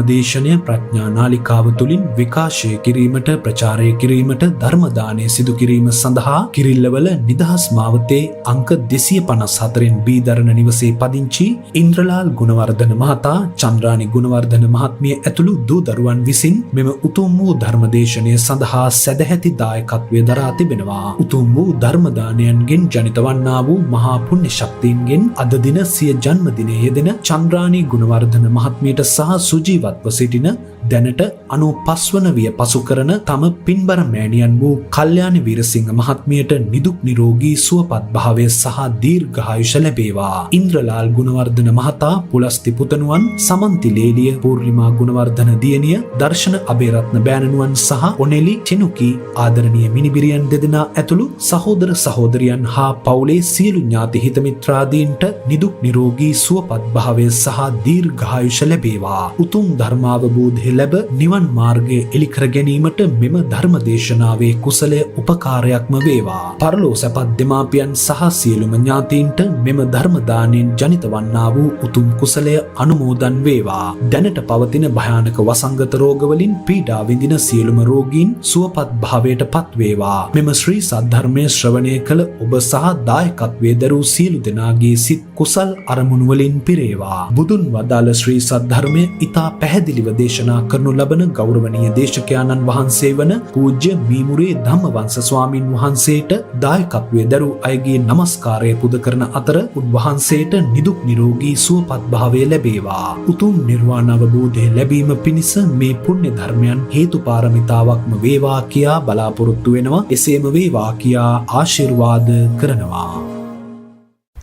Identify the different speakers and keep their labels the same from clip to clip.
Speaker 1: ධර්මදේශනය ප්‍රඥා නාලිකාව තුළින් විකාශය කිරීමට ප්‍රචාරය කිරීමට ධර්ම දානය සිදු කිරීම සඳහා කිරිල්ලවල නිදහස් මාවතේ අංක 254න් බීදරණ නිවසේ පදිංචි ඉන්ද්‍රලාල් ගුණවර්ධන මහතා, චන්ද්‍රානි ගුණවර්ධන මහත්මිය ඇතුළු දූ දරුවන් විසින් මෙම උතුම් වූ ධර්මදේශනය සඳහා සැදැහැති දායකත්වය දරා තිබෙනවා. උතුම් වූ ධර්ම දානයන්ගෙන් ජනිත වන්නා වූ මහා පුණ්‍ය ශක්තියින්ගෙන් අද දින සිය ජන්මදිනයේ යෙදෙන චන්ද්‍රානි ගුණවර්ධන මහත්මියට සහ සුජීවත්ව සිටින දැනට 95 වන විය පසු කරන තම පින්බර මෑණියන් වූ කල්යාණි වීරසිංහ මහත්මියට නිදුක් නිරෝගී සුවපත් භාවය සහ දීර්ඝායුෂ ලැබේවා. ඉන්ද්‍රලාල් ගුණවර්ධන මහතා, පුලස්ති පුතණුවන් සමන්ති ලේලිය, පූර්ණිමා ගුණවර්ධන දියණිය, දර්ශන අබේරත්න බෑණනුවන් සහ ඔනෙලි චෙනුකි ආදරණීය මිනිබිරියන් දෙදෙනා ඇතුළු සහෝදර සහෝදරියන් හා පවුලේ සියලු ඥාති හිත මිත්‍රාදීන්ට නිදුක් නිරෝගී සුවපත් භාවය සහ දීර්ඝායුෂ ලැබේවා. උතුම් ධර්මාවබෝධය ලැබ නිවන් මාර්ගය එළි කර ගැනීමට මෙම ධර්ම දේශනාවේ කුසලය උපකාරයක්ම වේවා. පරලෝ සැපත් දෙමාපියන් සහ සියලුම ඥාතීන්ට මෙම ධර්ම දාණයෙන් ජනිත වන්නා වූ උතුම් කුසලය අනුමෝදන් වේවා. දැනට පවතින භයානක වසංගත රෝගවලින් පීඩා විඳින සියලුම රෝගීන් සුවපත් භාවයට පත් වේවා. මෙම ශ්‍රී සද්ධර්මයේ ශ්‍රවණය කළ ඔබ සහ දායකත්වයේ දරූ සියලු දෙනාගේ සිත් කුසල් අරමුණු වලින් පිරේවා. බුදුන් වදාළ ශ්‍රී සද්ධර්මය ඉතා පැහැදිලිව දේශනා කරනු ලබන ගෞරවනීය දේශකයාණන් වහන්සේ වන පූජ්‍ය මීමුරේ ධම්මවංශ ස්වාමින් වහන්සේට දායකත්වයේ දරූ අයගේ නමස්කාරය පුද කරන අතර උන්වහන්සේට නිදුක් නිරෝගී සුවපත් භාවය ලැබේවා. උතුම් නිර්වාණ අවබෝධය ලැබීම පිණිස මේ පුණ්‍ය ධර්මයන් හේතු පාරමිතාවක්ම වේවා කියා බලාපොරොත්තු වෙනවා. එසේම වේවා කියා ආශිර්වාද කරනවා.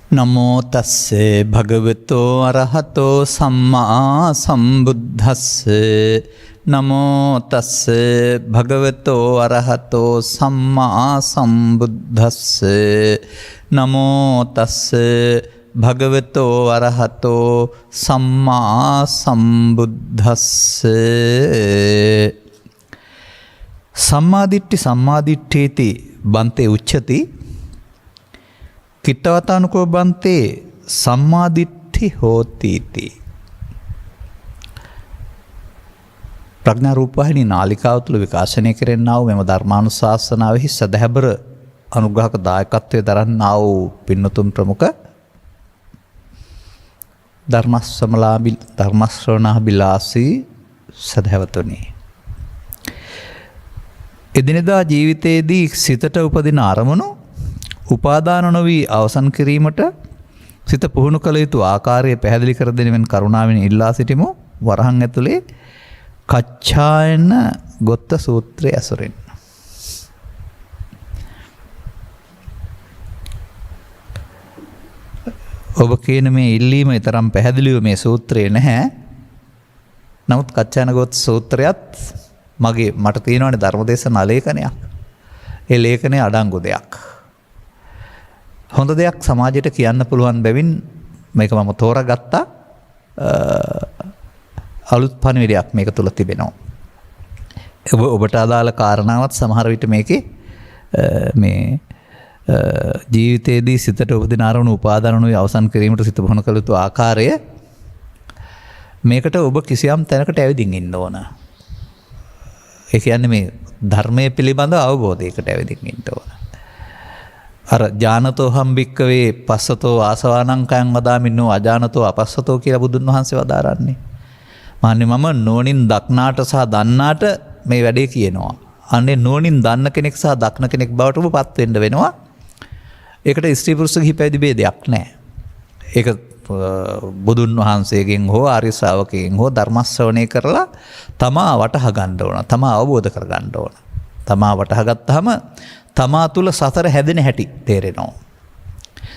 Speaker 2: නමෝ තස්සේ භගවතෝ අරහතෝ සම්මා සම්බුද්දස්සේ. නමෝ තස්සේ භගවතෝ අරහතෝ සම්මා සම්බුද්දස්සේ. නමෝ තස්සේ භගවතෝ අරහතෝ සම්මා සම්බුද්දස්සේ. සම්මාදිට්ඨි සම්මාදිට්ඨේති බන්තේ උච්චති කිත්තවතානුකෝ බන්තේ සම්මාදිට්ඨි හෝතිති. ප්‍රඥා රූපවාහිනී නාලිකාව තුළ විකාශනය කෙරෙන්නා වූ මෙම ධර්මානුශාසනාවෙහි සදහැබර අනුග්‍රහක දායකත්වයේ දරන්නා වූ පින්නතුන් ප්‍රමුඛ ධර්මශ්‍රවණාබිලාසී සදහැවතුනි, එදිනෙදා ජීවිතයේදී සිතට උපදින අරමුණු උපාදාන නොවී අවසන් කිරීමට සිත පුහුණු කළ යුතු ආකාරය පැහැදිලි කර දෙනෙමින් කරුණාවෙන් ඉල්ලා සිටිමු. වරහන් ඇතුලේ කච්ඡායන ගොත්ත සූත්‍රය ඇසුරින්. ඔබ කියන මේ ඉල්ලීම තරම් පැහැදිලිව මේ සූත්‍රයේ නැහැ. නමුත් කච්ඡායන ගොත්ත සූත්‍රයත් මට තියෙනවානේ ධර්මදේශනා ලේඛනයක්. ඒ ලේඛනයේ අඩංගු දෙයක්. හොඳ දෙයක් සමාජයට කියන්න පුළුවන් බැවින් මේක මම තෝරාගත්තා. අලුත් පණිවිඩයක් මේක තුල තිබෙනවා. ඔබට අදාළ කාරණාවත් සමහර විට මේකේ මේ ජීවිතයේදී සිතට උපදින අරමුණු උපාදානණු අවසන් කිරීමට සිත පුහුණු කළ යුතු ආකාරය, මේකට ඔබ කිසියම් තැනකට ඇවිදින් ඉන්න ඕන. ඒ කියන්නේ මේ ධර්මයේ පිළිබඳ අවබෝධයකට ඇවිදින් ඉන්න ඕන. අර ඥානතෝ හම්බික්කවේ පස්සතෝ ආසවානංකයන් වදාමින්නෝ අජානතෝ අපස්සතෝ කියලා බුදුන් වහන්සේ වදාරන්නේ. මහන්නේ මම නෝනින් දක්නාට සහ දන්නාට මේ වැඩේ කියනවා. අනේ නෝනින් දන්න කෙනෙක් සහ දක්න කෙනෙක් බවට ඔබපත් වෙන්න වෙනවා. ඒකට ස්ත්‍රී පුරුෂ ගිහි පැවිදි ભેදයක් නැහැ. ඒක බුදුන් වහන්සේගෙන් හෝ ආර්ය ශ්‍රාවකයෙන් හෝ ධර්ම ශ්‍රවණය කරලා තමා වටහා ගන්න ඕන. තමා අවබෝධ කර ගන්න ඕන. තමා වටහා ගත්තාම තමා තුල සසර හැදෙන හැටි තේරෙනවා.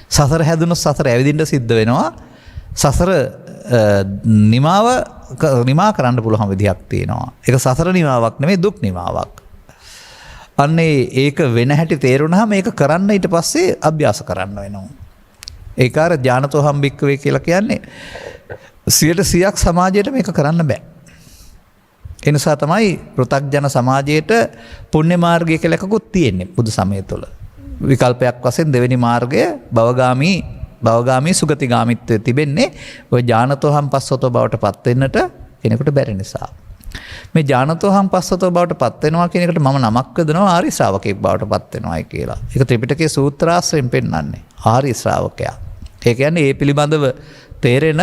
Speaker 2: සසර හැදුණොත් සසර ඇවිදින්න සිද්ධ වෙනවා. සසර නිමා කරන්න පුළුවන් විදිහක් තියෙනවා. ඒක සසර නිමාවක් නෙමෙයි, දුක් නිමාවක්. අන්නේ ඒක වෙන හැටි තේරුණාම මේක කරන්න ඊට පස්සේ අභ්‍යාස කරන්න වෙනවා. ඒකාර ඥානතෝ හම්බික්කවේ කියලා කියන්නේ 100% සමාජයට මේක කරන්න බෑ. ඒ නිසා තමයි පෘථග්ජන සමාජයට පුණ්‍ය මාර්ගය කියලා එකකුත් තියෙන්නේ බුදු සමය තුළ. විකල්පයක් වශයෙන් දෙවෙනි මාර්ගය භවගාමී සුගතිගාමීත්වයේ තිබෙන්නේ. ඔය ඥානතෝ හම්පස්සතෝ බවට පත් වෙන්නට කෙනෙකුට බැරි නිසා. මේ ඥානතෝහං පස්සතෝ බවට පත් වෙනවා කියන එකට මම නමක් යොදනවා ආර්ය ශ්‍රාවකෙක් බවට පත් වෙනවායි කියලා. ඒක ත්‍රිපිටකයේ සූත්‍රාශ්‍රයෙන් පෙන්වන්නේ ආර්ය ශ්‍රාවකයා. ඒ කියන්නේ ඒ පිළිබඳව තේරෙන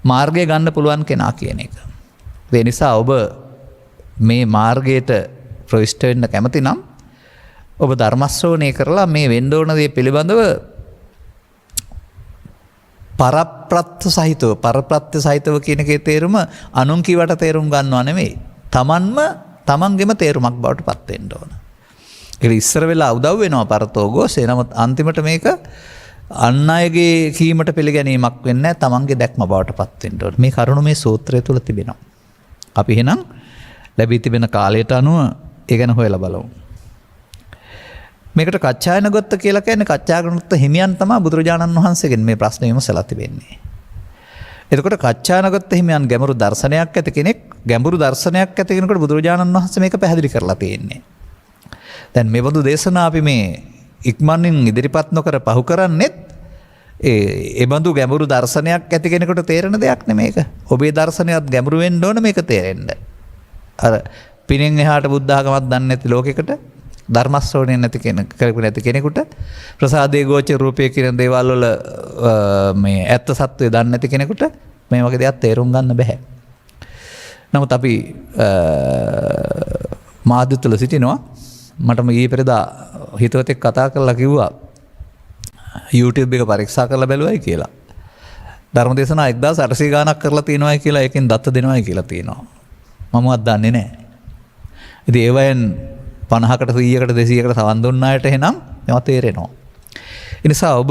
Speaker 2: මාර්ගය ගන්න පුළුවන් කෙනා කියන එක. ඒ නිසා ඔබ මේ මාර්ගයට ප්‍රවිෂ්ඨ වෙන්න කැමති නම් ඔබ ධර්ම ශ්‍රවණය කරලා මේ වෙන්න ඕන දේ පිළිබඳව පරප්‍රත්‍ය සහිතව කියන එකේ තේරුම අනුන් කිවට තේරුම් ගන්නව නෙමෙයි. තමන්ගෙම තේරුමක් බවට පත් වෙන්න ඕන. ඒක ඉස්සර වෙලා උදව් වෙනවා පරතෝ ഘോഷේ. නමුත් අන්තිමට මේක අන් අයගේ කීමට පිළිගැනීමක් වෙන්නේ නැහැ. තමන්ගේ දැක්ම බවට පත් වෙන්න ඕන. මේ කරුණ මේ සූත්‍රය තුල තිබෙනවා. අපි එහෙනම් ලැබී තිබෙන කාලයට අනුව ඒ ගැන හොයලා බලමු. මේකට කච්චායනගොත්ත කියලා කියන්නේ කච්චායනගොත්ත හිමියන් තමයි බුදුරජාණන් වහන්සේගෙන් මේ ප්‍රශ්නේ විමසලා තිබෙන්නේ. එතකොට කච්චායනගොත්ත හිමියන් ගැඹුරු දර්ශනයක් ඇති කෙනෙක්, ගැඹුරු දර්ශනයක් ඇති කෙනෙකුට බුදුරජාණන් වහන්සේ මේක පැහැදිලි කරලා තියෙන්නේ. දැන් මේ බඳු දේශනා අපි මේ ඉක්මනින් ඉදිරිපත් නොකර පහු කරන්නේත් ඒ බඳු ගැඹුරු දර්ශනයක් ඇති කෙනෙකුට තේරෙන දෙයක් නෙමේක. ඔබේ දර්ශනයත් ගැඹුරු වෙන්න ඕන මේක තේරෙන්න. අර පිනෙන් එහාට බුද්ධ ආගමක් දන්නේ නැති ලෝකයකට ධර්ම ශ්‍රවණය නැති කෙනෙකුට ප්‍රසාදේ ගෝචර රූපය කියන දේවල් වල මේ ඇත්ත සත්‍යය දන්නේ නැති කෙනෙකුට මේ වගේ දේවල් තේරුම් ගන්න බෑ. නමුත් අපි මාධ්‍ය තුල සිටිනවා. මටම ඊයේ පෙරදා හිතවතෙක් කතා කරලා කිව්වා YouTube එක පරීක්ෂා කරලා බැලුවයි කියලා. ධර්ම දේශනා 1800 ගාණක් කරලා තියෙනවායි කියලා ඒකෙන් දත්ත දෙනවායි කියලා තියෙනවා. මමවත් දන්නේ නැහැ. ඉතින් ඒවයෙන් 50කට 100කට 200කට සවන් දුන්න අයට එහෙනම් මේවා තේරෙනවා. ඒ නිසා ඔබ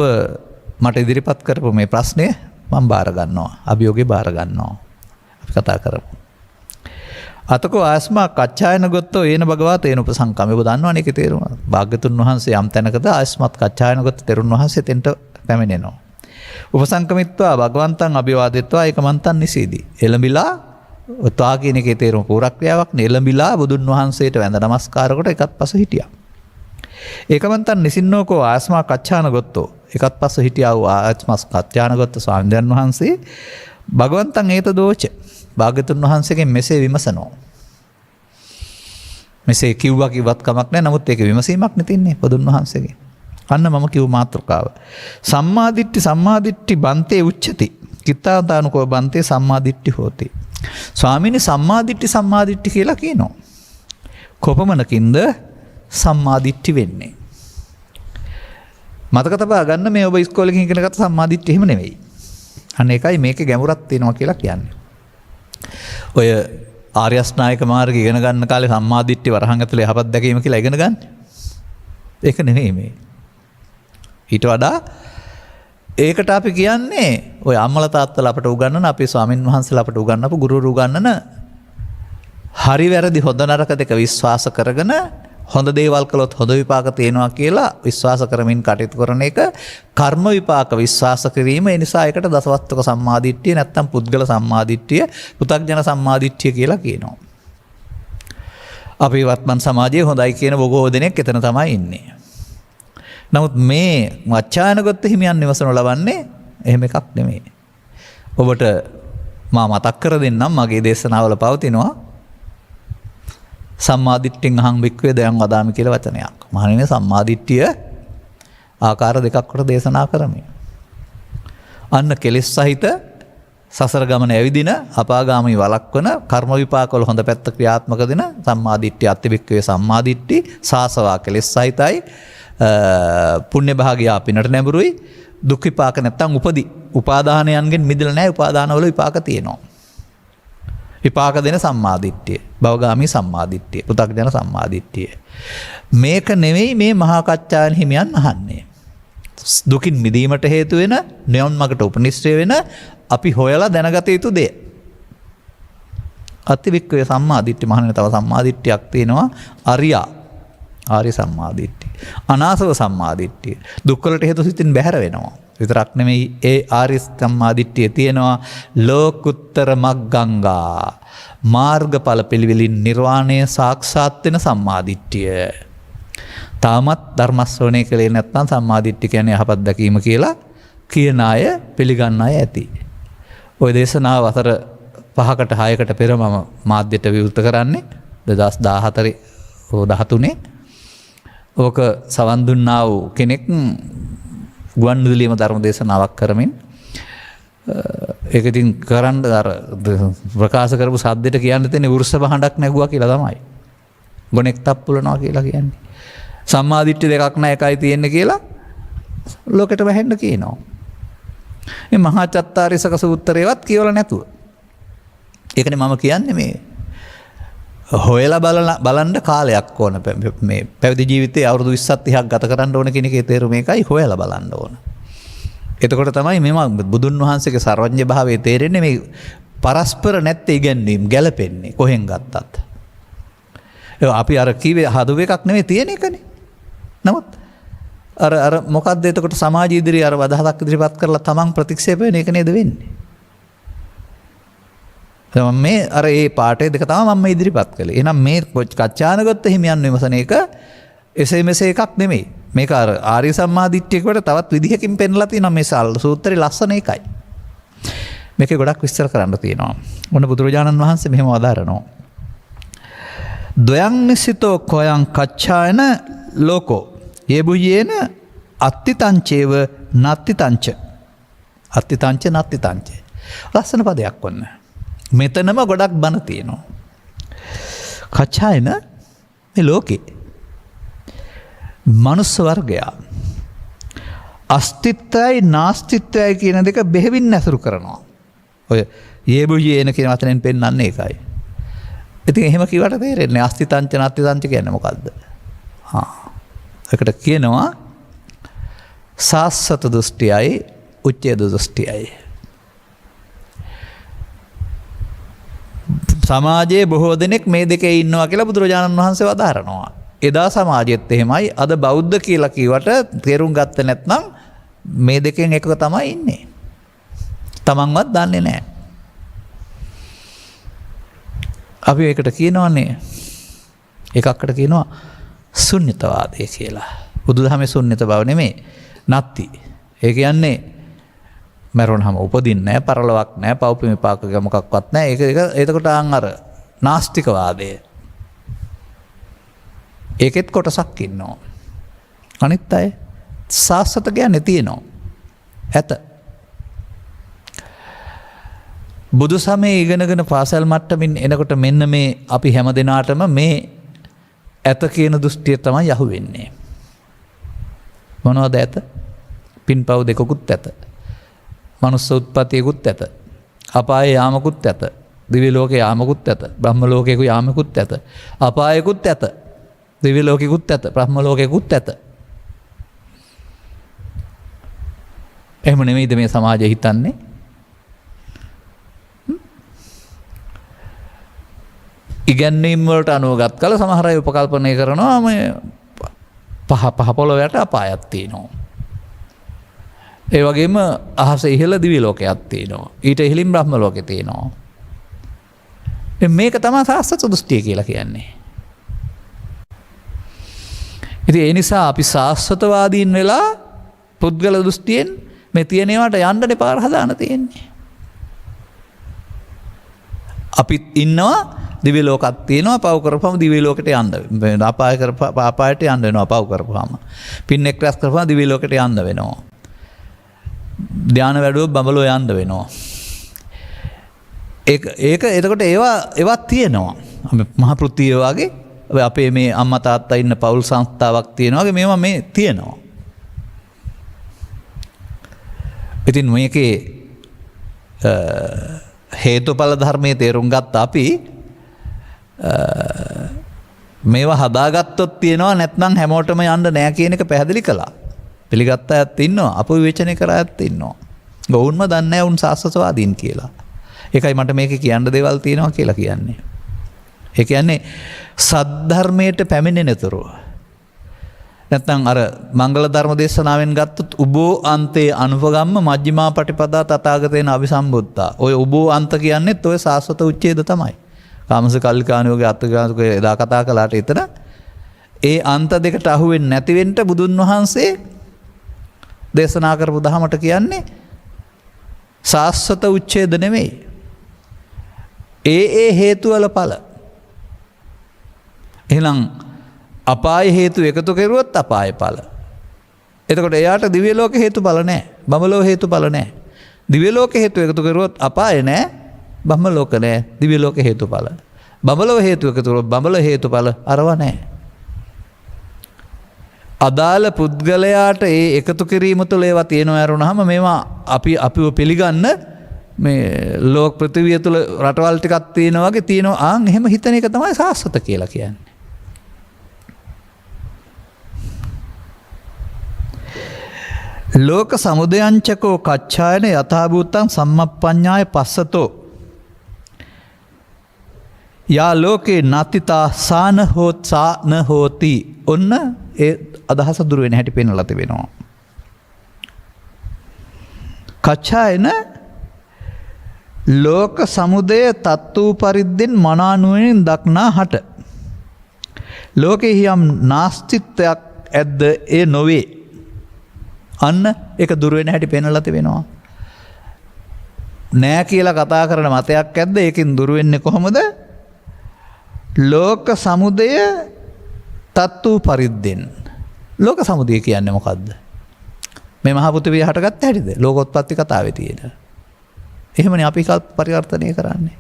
Speaker 2: මට ඉදිරිපත් කරපු මේ ප්‍රශ්නය මම බාර ගන්නවා. අභියෝගේ බාර ගන්නවා. අපි කතා කරමු. අතකෝ ආස්මා කච්චායන ගොත්තෝ ඒන භගවා තේන උපසංකම. ඔබ දන්නවනේ ඒකේ තේරුම. භාග්‍යතුන් වහන්සේ යම් තැනකද ආස්මත් කච්චායන ගොත්ත තෙරුන් වහන්සේ තෙන්ට පැමිණෙනවා. උපසංකමිත්වා භගවන්තං අභිවාදෙත්වා ඒකමන්තං නිසීදී. එළඹිලා ඔතා කියන එකේ තේරුම පූර්වක්‍රියාවක් නෙළඹිලා බුදුන් වහන්සේට වැඳ නමස්කාර කොට එකත් පස්ස හිටියා. ඒකමන්තන් නිසින්නෝකෝ ආස්මා කච්චාන ගොත්තෝ එකත් පස්ස හිටියා වූ ආස්මස් කච්චාන ගොත්ත ස්වාමීන් වහන්සේ භගවන්තං ඒත දෝච භාග්‍යතුන් වහන්සේගෙන් මෙසේ විමසනවා. මෙසේ කිව්වා කිව්වත් කමක් නැහැ. නමුත් ඒක විමසීමක් නෙතින්නේ බුදුන් වහන්සේගෙන්. අන්න මම කිව් මාතෘකාව. සම්මාදිට්ඨි බන්තේ උච්චති. කිත්තාදානුකෝ බන්තේ සම්මාදිට්ඨි හෝති. ස්වාමීනි සම්මාදිට්ඨි කියලා කියනවා. කොපමණකින්ද සම්මාදිට්ඨි වෙන්නේ? මතක තබා ගන්න මේ ඔබ ඉස්කෝලේ ඉගෙන ගත්ත සම්මාදිට්ඨි එහෙම නෙවෙයි. අන්න ඒකයි මේකේ ගැඹුරක් තියෙනවා කියලා කියන්නේ. ඔය ආර්ය අෂ්ටාංගික මාර්ගය ඉගෙන ගන්න කාලේ සම්මාදිට්ඨි වරහන් ඇතුලේ යහපත් දැකීම කියලා ඉගෙන ගන්න. ඒක නෙවෙයි මේ. ඊට වඩා ඒකට අපි කියන්නේ ඔය අම්මලා තාත්තලා අපට උගන්වන අපේ ස්වාමින් වහන්සේලා අපට උගන්වපු ගුරුවරු උගන්වන හරි වැරදි හොඳ නරක දෙක විශ්වාස කරගෙන හොඳ දේවල් කළොත් හොඳ විපාක තියෙනවා කියලා විශ්වාස කරමින් කටයුතු කරන එක කර්ම විපාක විශ්වාස කිරීම. ඒ නිසා ඒකට දසවස්තුක සම්මාදිට්ඨිය නැත්තම් පුද්ගල සම්මාදිට්ඨිය, පෘථග්ජන සම්මාදිට්ඨිය කියලා කියනවා. අපේ වර්තමාන සමාජයේ හොඳයි කියන බොහෝ දෙනෙක් එතන තමයි ඉන්නේ. නමුත් මේ වච්චායනගොත්ත හිමියන් නිවසනු ලබන්නේ එහෙම එකක් නෙමෙයි. ඔබට මා මතක් කර දෙන්නම් මගේ දේශනාවල පවතිනවා සම්මාදිට්ඨියෙන් අහං වික්වේ දයන් වදාමි කියලා වචනයක්. මහණෙනි සම්මාදිට්ඨිය ආකාර දෙකක් කොට දේශනා කරමි. අන්න කෙලෙස් සහිත සසර ගමන ඇවිදින අපාගාමී වළක්වන කර්ම විපාකවල හොඳ පැත්ත ක්‍රියාත්මක දෙන සම්මාදිට්ඨිය අත්වික්වේ සම්මාදිට්ඨි සාසවා කෙලෙස් සහිතයි. පුණ්‍ය භාගියා පිනට නැඹුරුයි. දුක් විපාක නැත්තම් උපාදානයන්ගෙන් මිදෙලා නැහැ. උපාදානවල විපාක තියෙනවා. විපාක දෙන සම්මාදිට්ඨිය, භවගාමී සම්මාදිට්ඨිය, පෘථග්ජන සම්මාදිට්ඨිය. මේක නෙවෙයි මේ මහා කච්චායන හිමියන් අහන්නේ. දුකින් මිදීමට හේතු වෙන, නිවන් මාර්ගට උපනිශ්‍රය වෙන අපි හොයලා දැනගත යුතු දේ. අතිවික්කය සම්මාදිට්ඨිය. මහණෙනි තව සම්මාදිට්ඨියක් තියෙනවා. ආර්ය සම්මාදිට්ඨිය. අනාසව සම්මාදිට්ඨිය. දුක්වලට හේතු සිතින් බැහැර වෙනවා. විතරක් නෙමෙයි ඒ ආර්ය සම්මාදිට්ඨිය තියෙනවා ලෝකුත්තර මග්ගංගා මාර්ගඵල පිළිවෙලින් නිර්වාණය සාක්ෂාත් වෙන සම්මාදිට්ඨිය. තාමත් ධර්ම ශ්‍රවණය කළේ නැත්නම් සම්මාදිට්ඨිය කියන්නේ යහපත් දැකීම කියලා කියන අය පිළිගන්න අය ඇති. ওই දේශනාව අතර 5කට 6කට පෙර මම මාධ්‍යට විවෘත කරන්නේ 2014 හෝ 13 ඕක සවන් දුන්නා වූ කෙනෙක් ගුවන්විදුලියේම ධර්ම දේශනාවක් කරමින් ඒක ඉතින් කරන්න අර ප්‍රකාශ කරපු සද්දෙට කියන්න තියෙන්නේ වෘෂ බහඬක් නැගුවා කියලා තමයි. ගොනෙක් තප්පුලනවා කියලා කියන්නේ. සම්මාදිට්ඨි දෙකක් නැහැ එකයි තියෙන්නේ කියලා ලෝකෙට වැහෙන්න කියනවා. මේ මහා චත්තාරිසක සූත්‍රේවත් කියවලා නැතුව. ඒකනේ මම කියන්නේ මේ හොයලා බලන්න කාලයක් ඕන මේ පැවිදි ජීවිතයේ අවුරුදු 20ක් 30ක් ගත කරන්න ඕන කෙනෙක්ගේ තේරුම මේකයි හොයලා බලන්න ඕන. එතකොට තමයි මෙම බුදුන් වහන්සේගේ සර්වඥ භාවයේ තේරෙන්නේ මේ පරස්පර නැත්තේ ඉගැන්වීම් ගැලපෙන්නේ කොහෙන් ගත්තත්. අපි අර කිව්වේ හදුව එකක් නෙමෙයි තියෙන එකනේ. නමුත් අර මොකද්ද එතකොට සමාජ ඉදිරියේ අර අදහසක් ඉදිරිපත් කරලා තමන් ප්‍රතික්ෂේප වෙන එක නේද වෙන්නේ? මේ අර ඒ පාඩේ දෙක තමයි මම ඉදිරිපත් කළේ. එහෙනම් මේ කච්චානගත හිමියන් විමසන එක එසේ මෙසේ එකක් නෙමෙයි. මේක අර ආර්ය සම්මාදිට්ඨියකට තවත් විදිහකින් පෙන්ලා තියෙනවා මේ සූත්‍රේ ලස්සන එකයි. මේකේ ගොඩක් විස්තර කරන්න තියෙනවා. මොන බුදුරජාණන් වහන්සේ මෙහෙම වදාරනවා. ද්වයං නිසිතෝ කොයං කච්චායන ලෝකෝ යේබුයේන අත්තිතංචේව නත්තිතංච අත්තිතංච නත්තිතංච. ලස්සන පදයක් වන්න. මෙතනම ගොඩක් බණ තියෙනවා. කච්චායන මේ ලෝකේ මනුස්ස වර්ගයා අස්තිත්වයයි නාස්තිත්වයයි කියන දෙක බෙහෙවින් ඇසුරු කරනවා. ඔය යේබුයේන කියන වචනෙන් පෙන්වන්නේ ඒකයි. ඉතින් එහෙම කිව්වට තේරෙන්නේ අස්තිතංච නත්තිතංච කියන්නේ මොකද්ද? ඒකට කියනවා සාස්සත දෘෂ්ටියයි උච්ඡේද දෘෂ්ටියයි. සමාජයේ බොහෝ දෙනෙක් මේ දෙකේ ඉන්නවා කියලා බුදුරජාණන් වහන්සේ වදාරනවා. එදා සමාජයේත් එහෙමයි අද බෞද්ධ කියලා කිව්වට තේරුම් ගත්තේ නැත්නම් මේ දෙකෙන් එකක තමයි ඉන්නේ. තමන්වත් දන්නේ නැහැ. අපි ඒකට කියනවානේ එකකට කියනවා ශුන්්‍යතවාදය කියලා. බුදුදහමේ ශුන්්‍යත බව නෙමෙයි නැත්ති. ඒ කියන්නේ මරණහම උපදින්නේ නැහැ, පරලොවක් නැහැ, පව් විපාක මොකක්වත් නැහැ. ඒක එතකොට අර නාස්තිකවාදය. ඒකෙත් කොටසක් ඉන්නවා. අනිත් අය සාස්වත කියන්නේ තියෙනවා. ඇත. බුදු සමයේ ඉගෙනගෙන පාසල් මට්ටමින් එනකොට මෙන්න මේ අපි හැම දිනාටම මේ ඇත කියන දෘෂ්ටිය තමයි යහු වෙන්නේ. මොනවද ඇත? පින්පව් දෙකකුත් ඇත. මනුස්ස උත්පත්තියකුත් ඇත. අපායේ යාමකුත් ඇත. දිව්‍ය ලෝකේ යාමකුත් ඇත. බ්‍රහ්ම ලෝකේකු යාමකුත් ඇත. අපායකුත් ඇත. දිව්‍ය ලෝකෙකුත් ඇත. බ්‍රහ්ම ලෝකෙකුත් ඇත. එහෙම නෙමෙයිද මේ සමාජය හිතන්නේ? ඉගැන්වීම් වලට අනුවගත් කල සමහර අය උපකල්පනය කරනවා මේ පහ පොළොවට අපායක් තියෙනවා. ඒ වගේම අහස ඉහළ දිව්‍ය ලෝකයක් තියෙනවා. ඊට ඉහළින් බ්‍රහ්ම ලෝකේ තියෙනවා. මේක තමයි සාස්වත දෘෂ්ටිය කියලා කියන්නේ. ඉතින් ඒ නිසා අපි සාස්වතවාදීන් වෙලා පුද්ගල දෘෂ්ටියෙන් මේ තියෙන ඒවාට යන්න පාර හදාන තියෙන්නේ. අපිත් ඉන්නවා දිව්‍ය ලෝකයක් තියෙනවා පව් කරපුවම දිව්‍ය ලෝකෙට යන්න වෙනවා. අපායට යන්න වෙනවා පව් කරපුවම. පින් එක් රැස් කරපුවම දිව්‍ය ලෝකෙට යන්න වෙනවා. ධානය වැඩුවොත් බඹලෝ යන්න වෙනවා. ඒක එතකොට ඒවා තියෙනවා. මහා පෘථිවිය වගේ අපේ මේ අම්මා තාත්තා ඉන්න පවුල් සංස්ථාවක් තියෙනවා වගේ මේවා මේ තියෙනවා. ඉතින් මේකේ හේතුඵල ධර්මයේ තේරුම් ගත්ත අපි මේවා හදාගත්තොත් තියෙනවා නැත්නම් හැමෝටම යන්න නෑ කියන එක පැහැදිලි කළා. පිළිගත්ත අයත් ඉන්නවා අප විවේචනය කර අයත් ඉන්නවා. ගොවුන්ම දන්නේ නැහැ උන් සාස්වතවාදීන් කියලා. ඒකයි මට මේක කියන්න දේවල් තියෙනවා කියලා කියන්නේ. ඒ කියන්නේ සද්ධර්මයට පැමිණෙනතුරු නැත්නම් අර මංගල ධර්ම දේශනාවෙන් ගත්තොත් උබෝ අන්තේ අනුපගම්ම මජ්ක්‍ධිමා පටිපදා තථාගතේන අபிසම්බුද්ධා. ඔය උබෝ අන්ත කියන්නේත් ඔය සාස්වත උච්ඡේද තමයි. කාමස කල්ලිකාණියෝගේ අත්ගානක එදා කතා කළාට එතන ඒ අන්ත දෙකට අහු වෙන්නේ නැති වෙන්න බුදුන් වහන්සේ දේශනා කරපු දහමට කියන්නේ සාස්වත උච්ඡේද නෙමෙයි. ඒ හේතුවල ඵල. එහෙනම් අපාය හේතු එකතු කෙරුවොත් අපාය ඵල. එතකොට එයාට දිව්‍ය ලෝක හේතුඵල නැහැ. බඹලෝක හේතුඵල නැහැ. දිව්‍ය ලෝක හේතු එකතු කරුවොත් අපාය නැහැ. බඹ ලෝක නැහැ. දිව්‍ය ලෝක හේතුඵල. බඹලෝක හේතු එකතු කරුවොත් බඹල හේතුඵල අරව නැහැ. අදාළ පුද්ගලයාට ඒ එකතු කිරීම තුළ ඒවා තියෙනවා වරුණාම මේවා අපිව පිළිගන්න මේ ලෝක පෘථිවිය තුළ රටවල් ටිකක් තියෙනවා වගේ තියෙනවා. ආන් එහෙම හිතන එක තමයි සාස්වත කියලා කියන්නේ. ලෝක සමුදයංචකෝ කච්ඡායන යථාභූතං සම්මප්පඤ්ඤාය පස්සතෝ යා ලෝකේ නතිතා සාන හෝත් සාන හෝති. ඔන්න ඒ අදහස දුර වෙන හැටි පෙන්වලා තිබෙනවා. කච්ඡායන ලෝක සමුදය තත්ත්ව පරිද්දෙන් මනානුවණින් දක්නා හට ලෝකේ යම් නාස්තිත්වයක් ඇද්ද ඒ නොවේ. අන්න ඒක දුර වෙන හැටි පෙන්වලා තිබෙනවා. නෑ කියලා කතා කරන මතයක් ඇද්ද ඒකෙන් දුර වෙන්නේ කොහොමද? ලෝක සමුදය තත්ත්ව පරිද්දෙන්. ලෝක සමුදය කියන්නේ මොකද්ද? මේ මහ පෘථිවිය හටගත්ත හැටිද? ලෝකෝත්පත්ති කතාවේ තියෙන. එහෙමනේ අපි කල්ප පරිවර්තනය කරන්නේ.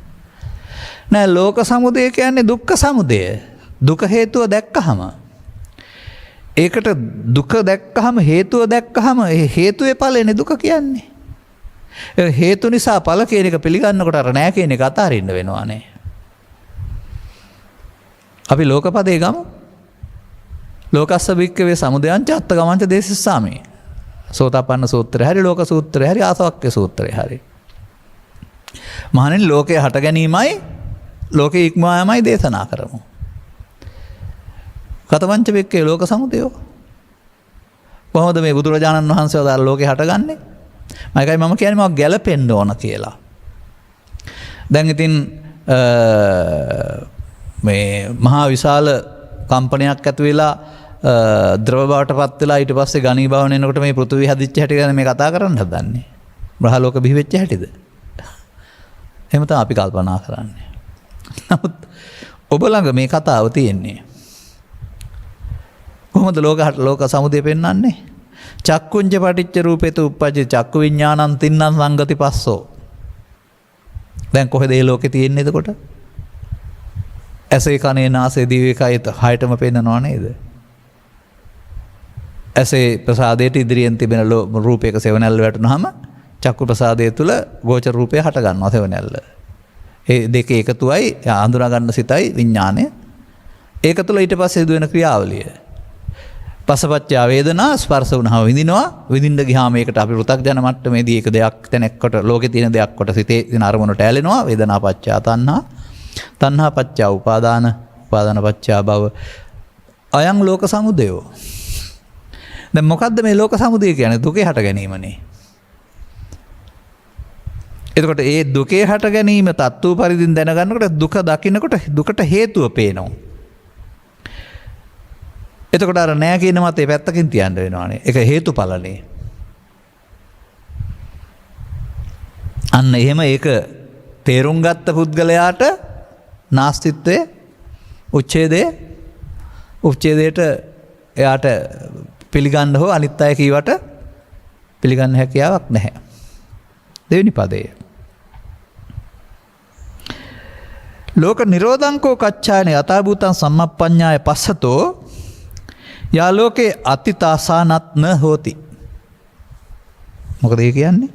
Speaker 2: නෑ ලෝක සමුදය කියන්නේ දුක්ඛ සමුදය. දුක හේතුව දැක්කහම ඒකට දුක දැක්කහම හේතුව දැක්කහම ඒ හේතුවේ ඵලෙනේ දුක කියන්නේ. ඒ හේතු නිසා ඵල කියන එක පිළිගන්නකොට අර නෑ කියන එක අතාරින්න වෙනවානේ. අපි ලෝකපදේ ගමු. ලෝකස්ස භික්ඛවේ සමුදයං ච අත්තගමං ච දේසිස්සාමි. සෝතාපන්න සූත්‍රය හරි ලෝක සූත්‍රය හරි ආසවක්ඛ්‍ය සූත්‍රය හරි. මහණෙනි ලෝකේ හට ගැනීමයි ලෝකේ ඉක්මවා යමයි දේශනා කරමු. කතවංච භික්ඛවේ ලෝක සමුදයෝ. කොහොමද මේ බුදුරජාණන් වහන්සේ වදාළ ලෝකේ හටගන්නේ? මයිකයි මම කියන්නේ මම ගැලපෙන්න ඕන කියලා. දැන් ඉතින් මේ මහා විශාල කම්පනයක් ඇති වෙලා ද්‍රව බවට පත් වෙලා ඊට පස්සේ ඝනීභවන එනකොට මේ පෘථිවි හදිච්ච හැටි ගැන මේ කතා කරන්න හදන්නේ. බ්‍රහලෝක බිහි වෙච්ච හැටිද? එහෙම තමයි අපි කල්පනා කරන්නේ. නමුත් ඔබ ළඟ මේ කතාව තියෙන්නේ. කොහොමද ලෝක සමුදය පෙන්වන්නේ? චක්කුංජ පටිච්ච රූපේත උප්පජ්ජ චක්කු විඥානං තින්නම් සංගති පස්සෝ. දැන් කොහෙද මේ ලෝකේ තියෙන්නේ එතකොට? ඇසේ කනේ නාසයේ දිවේ කයත හයටම පෙන්නනවා නේද? ඇසේ ප්‍රසාදයට ඉදිරියෙන් තිබෙන රූපයක සෙවණැල්ල වැටුනහම චක්කු ප්‍රසාදය තුල ගෝචර රූපය හට ගන්නවා සෙවණැල්ල. ඒ දෙක එකතුවයි හඳුනා ගන්න සිතයි විඥානය. ඒක තුල ඊට පස්සේ සිදු වෙන ක්‍රියාවලිය. පසපච්චා වේදනා ස්පර්ශ වුණාම විඳිනවා. විඳින්න ගියාම ඒකට අපි පෘථග්ජන මට්ටමේදී ඒක දෙයක් තැනකට ලෝකේ තියෙන දෙයක් කොට සිතේ තියෙන අරමුණට ඇලෙනවා. වේදනා පච්චා තණ්හා. තණ්හා පච්චා උපාදාන. උපාදාන පච්චා භව. අයං ලෝක සමුදයෝ. දැන් මොකද්ද මේ ලෝක සමුදය කියන්නේ? දුකේ හට ගැනීමනේ. එතකොට ඒ දුකේ හට ගැනීම තත්ත්ව පරිදින් දැනගන්නකොට දුක දකින්නකොට දුකට හේතුව පේනවා. එතකොට අර නෑ කියන මතේ පැත්තකින් තියන්න වෙනවානේ. ඒක හේතුඵලනේ. අන්න එහෙම ඒක තේරුම් ගත්ත පුද්ගලයාට නාස්තිත්වයේ උච්ඡේදයට එයාට පිළිගන්න හෝ අනිත් අය කීවට පිළිගන්න හැකියාවක් නැහැ. දෙවෙනි පදය. ලෝක නිරෝධංකෝ කච්ඡායන යථාභූතං සම්මප්පඤ්ඤාය පස්සතෝ යා ලෝකේ අතිතාසානත් න හෝති. මොකද ඒ කියන්නේ?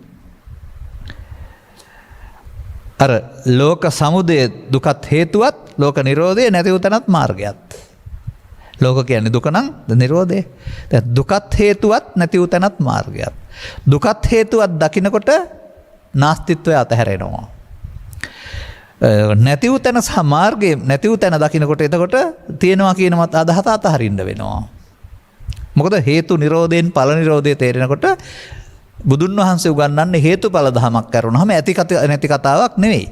Speaker 2: අර ලෝක සමුදය දුකත් හේතුවත් ලෝක නිරෝධය නැති උතනත් මාර්ගයත්. ලෝක කියන්නේ දුක නම් නිරෝධය. දැන් දුකත් හේතුවත් නැති උතනත් මාර්ගයත්. දුකත් හේතුවත් දකින්නකොට නාස්තිත්වය අතහැරෙනවා. නැති උතන සහ මාර්ගය නැති උතන දකින්නකොට එතකොට තියෙනවා කියනවත් අදහස අතහරින්න වෙනවා. මොකද හේතු නිරෝධයෙන් ඵල නිරෝධය තේරෙනකොට බුදුන් වහන්සේ උගන්වන්නේ හේතුඵල ධමයක් කරුණාම ඇති නැති කතාවක් නෙවෙයි.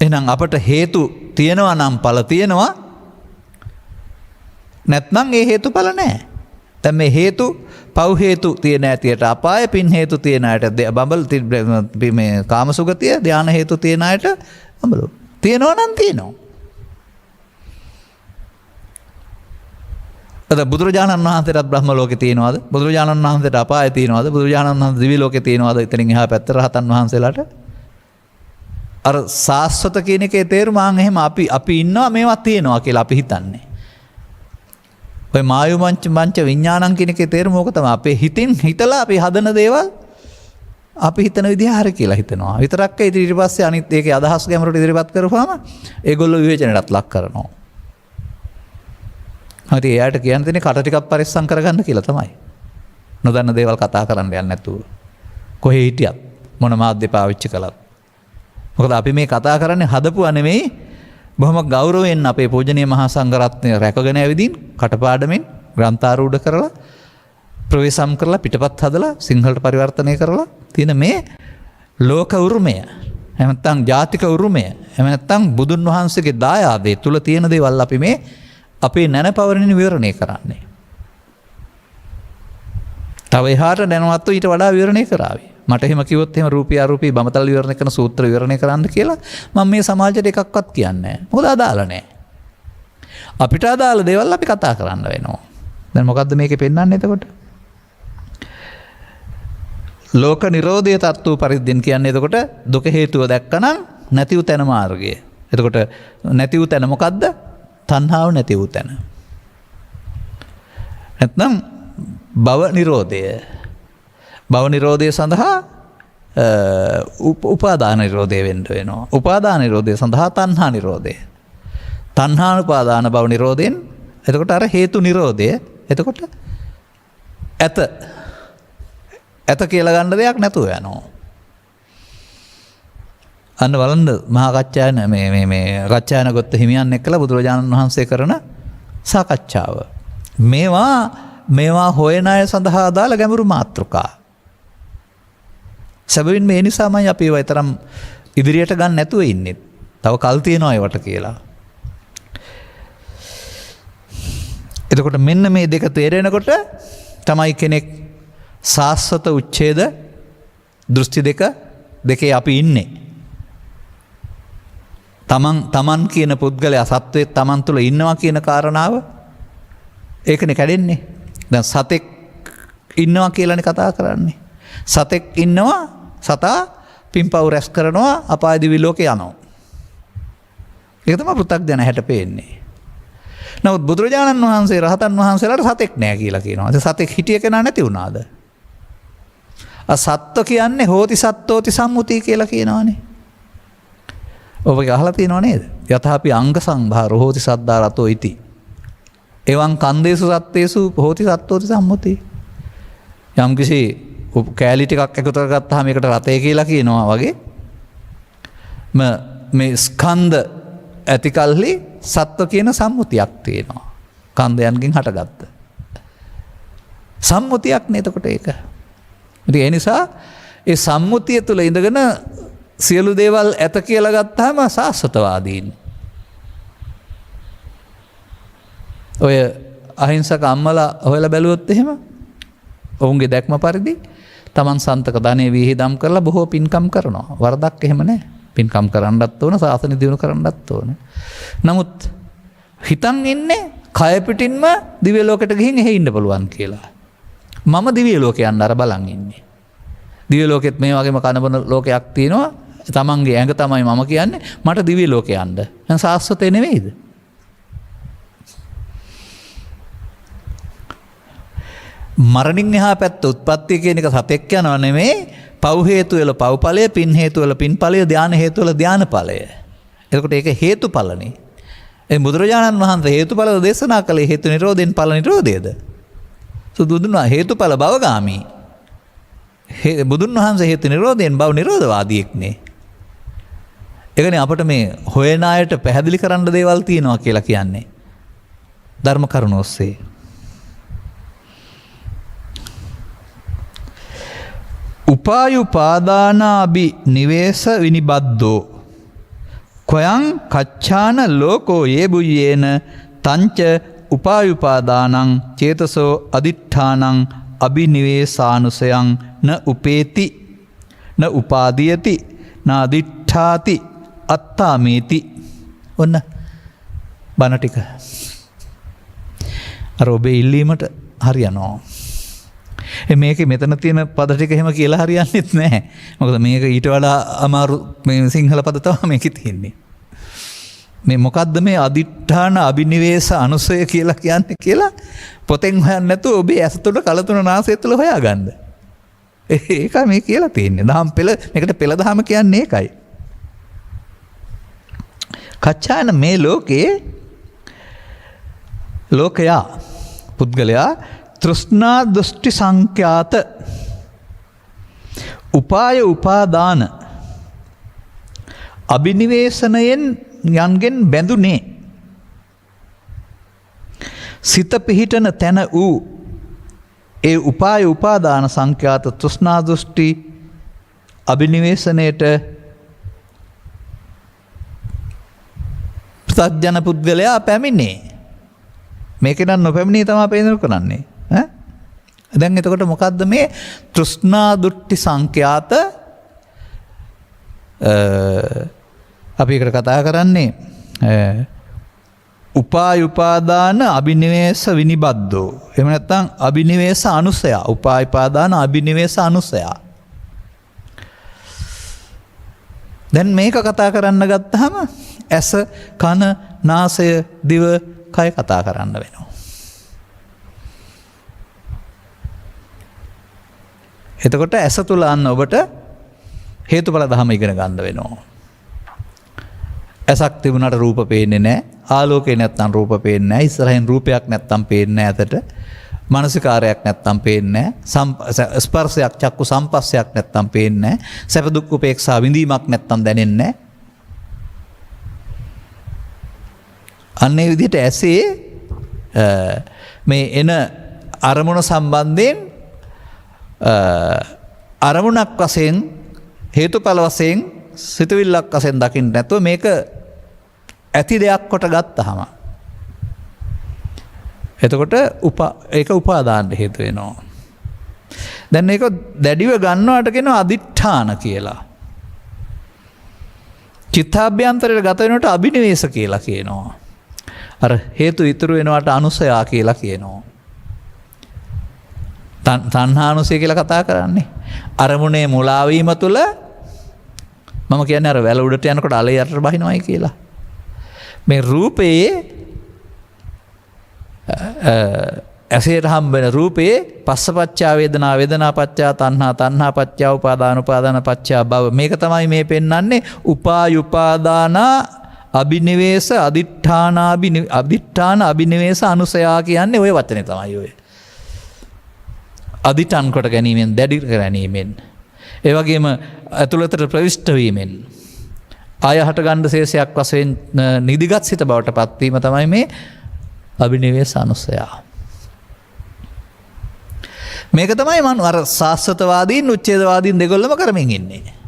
Speaker 2: එහෙනම් අපට හේතු තියෙනවා නම් ඵල තියෙනවා. නැත්නම් ඒ හේතුඵල නැහැ. දැන් මේ හේතු පව් හේතු තියෙන ඇතියට අපාය, පින් හේතු තියෙන අයට බඹල්, මේ කාමසුගතිය, ධාන හේතු තියෙන අයට බඹලු. තියෙනවා නම් තියෙනවා. අද බුදුරජාණන් වහන්සේට බ්‍රහ්ම ලෝකේ තියෙනවද? බුදුරජාණන් වහන්සේට අපාය තියෙනවද? බුදුරජාණන් වහන්සේ දිවි ලෝකේ තියෙනවද? එතනින් එහා පැත්තට රහතන් වහන්සේලාට අර සාස්වත කියන එකේ තේරුම එහෙම අපි ඉන්නවා මේවා තියෙනවා කියලා අපි හිතන්නේ. ඔය මායු මංච විඥානං කියන එකේ තේරුම ඕක තමයි. අපේ හිතින් හිතලා අපි හදන දේවල් අපි හිතන විදිහ හරි කියලා හිතනවා. විතරක් ඊට පස්සේ අනිත් ඒකේ අදහස් ගැඹුරට ඉදිරිපත් කරපුවාම ඒගොල්ලෝ විවේචනයටත් ලක් කරනවා. හරි එයාට කියන්න තියෙන්නේ කට ටිකක් පරිස්සම් කරගන්න කියලා තමයි. නොදන්න දේවල් කතා කරන්න යන්නේ නැතුව. කොහේ හිටියත් මොන මාධ්‍ය පාවිච්චි කළත්. මොකද අපි මේ කතා කරන්නේ හදපුවා නෙමෙයි, බොහොම ගෞරවයෙන් අපේ පූජනීය මහා සංඝරත්නය රැකගෙන ඇවිදින් කටපාඩමින් ග්‍රන්ථාරූඪ කරලා ප්‍රවේශම් කරලා පිටපත් හදලා සිංහලට පරිවර්තනය කරලා තියෙන මේ ලෝක උරුමය, එහෙම නැත්නම් ජාතික උරුමය, එහෙම නැත්නම් බුදුන් වහන්සේගේ දායාදේ තුල තියෙන දේවල් අපි මේ අපේ නැනපවරණින් විවරණය කරන්නේ. තව එහාට දැනවත්ව ඊට වඩා විවරණය කරાવી. මට එහෙම කිව්වොත් එහෙම රූපී අරූපී බමතල විවරණය කරන සූත්‍ර විවරණය කරන්න කියලා මම මේ සමාජයට එකක්වත් කියන්නේ නැහැ. මොකද අදාළ නැහැ. අපිට අදාළ දේවල් අපි කතා කරන්න වෙනවා. දැන් මොකද්ද මේකේ පෙන්වන්නේ එතකොට? ලෝක නිරෝධය තත්ත්ව පරිද්දෙන් කියන්නේ එතකොට දුක හේතුව දැක්කනම් නැති වූ තැන මාර්ගය. එතකොට නැති වූ තැන මොකද්ද? තණ්හාව නැති වූ තැන. නැත්නම් භව නිරෝධය. භව නිරෝධය සඳහා උපාදාන නිරෝධය වෙන්න වෙනවා. උපාදාන නිරෝධය සඳහා තණ්හා නිරෝධය. තණ්හානුපාදාන භව නිරෝධයෙන් එතකොට අර හේතු නිරෝධය. එතකොට ඇත කියලා ගන්න දෙයක් නැතුව යනවා. අන්න බලන්න මහා කච්චායන මේ කච්චායන ගොත්ත හිමියන් එක්කලා බුදුරජාණන් වහන්සේ කරන සාකච්ඡාව. මේවා හොයන අය සඳහා අදාළ ගැඹුරු මාතෘකා. සැබවින් මේ නිසාමයි අපි ඒවා තරම් ඉදිරියට ගන්න නැතුව ඉන්නේ. තව කල් තියෙනවා ඒවට කියලා. එතකොට මෙන්න මේ දෙක තේරෙනකොට තමයි කෙනෙක් සාස්වත උච්ඡේද දෘෂ්ටි දෙකේ අපි ඉන්නේ. තමන් කියන පුද්ගලයා සත්වයේ තමන් තුළ ඉන්නවා කියන කාරණාව ඒකනේ කැඩෙන්නේ. දැන් සතෙක් ඉන්නවා කියලානේ කතා කරන්නේ. සතෙක් ඉන්නවා, සතා පින්පව් රැස් කරනවා, අපාය දිවි ලෝකේ යනවා. ඒක තමයි පෘථග්ජන හැට පේන්නේ. නමුත් බුදුරජාණන් වහන්සේ රහතන් වහන්සේලාට සතෙක් නෑ කියලා කියනවා. ඒ සතෙක් හිටිය කෙනා නැති වුණාද? සත්ව කියන්නේ හෝති සත්තෝති සම්මුති කියලා කියනවානේ. ඔබ අහලා තියෙනව නේද? යතහපි අංග සංභාර හෝති සද්දා රතෝ ඉති. එවං කන්දේසු සත්තේසු හෝති සත්තෝති සම්මුති. යම් කිසි කෑලි ටිකක් එකතු කරගත්තාම ඒකට රතේ කියලා කියනවා වගේ මේ ස්කන්ධ ඇති කල්හි සත්ව කියන සම්මුතියක් තියෙනවා. කන්දයන්ගෙන් හටගත්ත සම්මුතියක් නේ එතකොට ඒක. ඉතින් ඒ නිසා ඒ සම්මුතිය තුළ ඉඳගෙන සියලු දේවල් ඇත කියලා ගත්තාම සාස්වතවාදීන්. ඔය අහිංසක අම්මලා හොයලා බැලුවොත් එහෙම ඔවුන්ගේ දැක්ම පරිදි තමන් සන්තක ධනෙ විහිදම් කරලා බොහෝ පින්කම් කරනවා. වරදක් එහෙම නැහැ. පින්කම් කරන්නත් ඕන, සාසන දියුණු කරන්නත් ඕන. නමුත් හිතන් ඉන්නේ කය පිටින්ම දිව්‍ය ලෝකෙට ගිහින් එහෙ ඉන්න පුළුවන් කියලා. මම දිව්‍ය ලෝකේ යන්න අර බලන් ඉන්නේ. දිව්‍ය ලෝකෙත් මේ වගේම කනබන ලෝකයක් තියෙනවා. තමන්ගේ ඇඟ තමයි මම කියන්නේ. මට දිව්‍ය ලෝකේ යන්න. දැන් සාස්වතේ නෙවෙයිද? මරණින් එහා පැත්ත උත්පත්තිය කියන එක සතෙක් යනවා නෙමෙයි. පව් හේතු වල පව්ඵලය, පින් හේතු වල පින්ඵලය, ධාන හේතු වල ධානඵලය. එතකොට ඒක හේතුඵලනේ. ඒ බුදුරජාණන් වහන්සේ හේතුඵල දේශනා කළේ හේතු නිරෝධෙන් ඵල නිරෝධයද? සුදුදුනා හේතුඵල භවගාමී. බුදුන් වහන්සේ හේතු නිරෝධයෙන් භව නිරෝධවාදියෙක් නේ. ඒකනේ අපිට මේ හොයන අයට පැහැදිලි කරන්න දේවල් තියෙනවා කියලා කියන්නේ. ධර්ම කරුණ ඔස්සේ. උපායුපාදානාබි නිවේස විනිබද්දෝ කොයං කච්ඡාන ලෝකෝ යේ බුයේන තංච උපායුපාදානං චේතසෝ අදිඨානං අබිනිවේසානුසයං න උපේති න උපාදීයති න අදිඨාති අත්තාමේති. ඔන්න බණ ටික අර ඔබේ ඉල්ලීමට හරියනවා. මේක මෙතන තියෙන පද ටික එහෙම කියලා හරියන්නේත් නැහැ. මොකද මේක ඊට වඩා අමාරු මේ සිංහල පද තමයි මේකේ තියෙන්නේ. මේ මොකද්ද මේ අදිඨාන අබිනිවේෂ අනුසය කියලා කියන්නේ කියලා පොතෙන් හොයන්න නැතුව ඔබේ ඇස තුළ කලතුන නාසය තුළ හොයාගන්න. ඒකයි මේ කියලා තියෙන්නේ. දහම් පෙළ මේකට පෙළ දහම කියන්නේ ඒකයි. කච්චායන මේ ලෝකයා පුද්ගලයා තෘෂ්ණා දෘෂ්ටි සංඛ්‍යාත උපාය උපාදාන අබිනිවේෂණයෙන් යන්ගෙන් බැඳුනේ සිත පිහිටන තැන වූ ඒ උපාය උපාදාන සංඛ්‍යාත තෘෂ්ණා දෘෂ්ටි අබිනිවේෂණයට ප්‍රත්‍යජන පුද්ගලයා පැමිණේ. මේක නම් නොපැමිණී තමයි පේනු කරන්නේ. දැන් එතකොට මොකද්ද මේ තෘෂ්ණා දෘෂ්ටි සංඛ්‍යාත අපි එකට කතා කරන්නේ උපාය උපාදාන අබිනිවේෂ විනිබද්දෝ. එහෙම නැත්නම් අබිනිවේෂ අනුසය. උපාය උපාදාන අබිනිවේෂ අනුසය. දැන් මේක කතා කරන්න ගත්තාම ඇස කන නාසය දිව කය කතා කරන්න වෙනවා. එතකොට ඇස තුල අන්න ඔබට හේතුඵල ධම ඉගෙන ගන්න වෙනවා. ඇසක් තිබුණාට රූප පේන්නේ නැහැ. ආලෝකේ නැත්තම් රූප පේන්නේ නැහැ. ඉස්සරහින් රූපයක් නැත්තම් පේන්නේ නැහැ ඇතට. මානසිකාරයක් නැත්තම් පේන්නේ නැහැ. ස්පර්ශයක් චක්කු සම්පස්සයක් නැත්තම් පේන්නේ නැහැ. සැප දුක් උපේක්ෂා විඳීමක් නැත්තම් දැනෙන්නේ නැහැ. අන්නේ විදිහට ඇසේ මේ එන අරමුණ සම්බන්ධයෙන් අරමුණක් වශයෙන් හේතුඵල වශයෙන් සිතුවිල්ලක් වශයෙන් දකින්න නැතුව මේක ඇති දෙයක් කොට ගත්තාම එතකොට ඒක උපාදාන හේතු වෙනවා. දැන් මේක දැඩිව ගන්නවට කියනවා අදිඨාන කියලා. චිත්තාභ්‍යන්තරයට ගත වෙනකොට අබිනිවේෂ කියලා කියනවා. අර හේතු ඉතුරු වෙනවට අනුසයා කියලා කියනවා. තණ්හානුසය කියලා කතා කරන්නේ. අරමුණේ මුලා වීම තුළ මම කියන්නේ අර වැල උඩට යනකොට අලේ යටට බහිනවයි කියලා. මේ රූපයේ ඇසේට හම්බෙන රූපයේ පස්සපච්චා වේදනා වේදනාපච්චා තණ්හා තණ්හාපච්චා උපාදාන උපාදානපච්චා භව. මේක තමයි මේ පෙන්වන්නේ උපායුපාදාන අබිනිවේෂ අදිඨාන අබිනිවේෂ අනුසයා කියන්නේ ওই වචනේ තමයි ඔය. අදිඨාන කොට ගැනීමෙන් දැඩි කර ගැනීමෙන් ඒ වගේම ඇතුළතට ප්‍රවිෂ්ඨ වීමෙන් ආය හට ගන්න ශේෂයක් වශයෙන් නිදිගත් සිත බවට පත්වීම තමයි මේ අබිනිවේෂ අනුසයා. මේක තමයි මම අර සාස්වතවාදීන් උච්ඡේදවාදීන් දෙගොල්ලම කරමින් ඉන්නේ.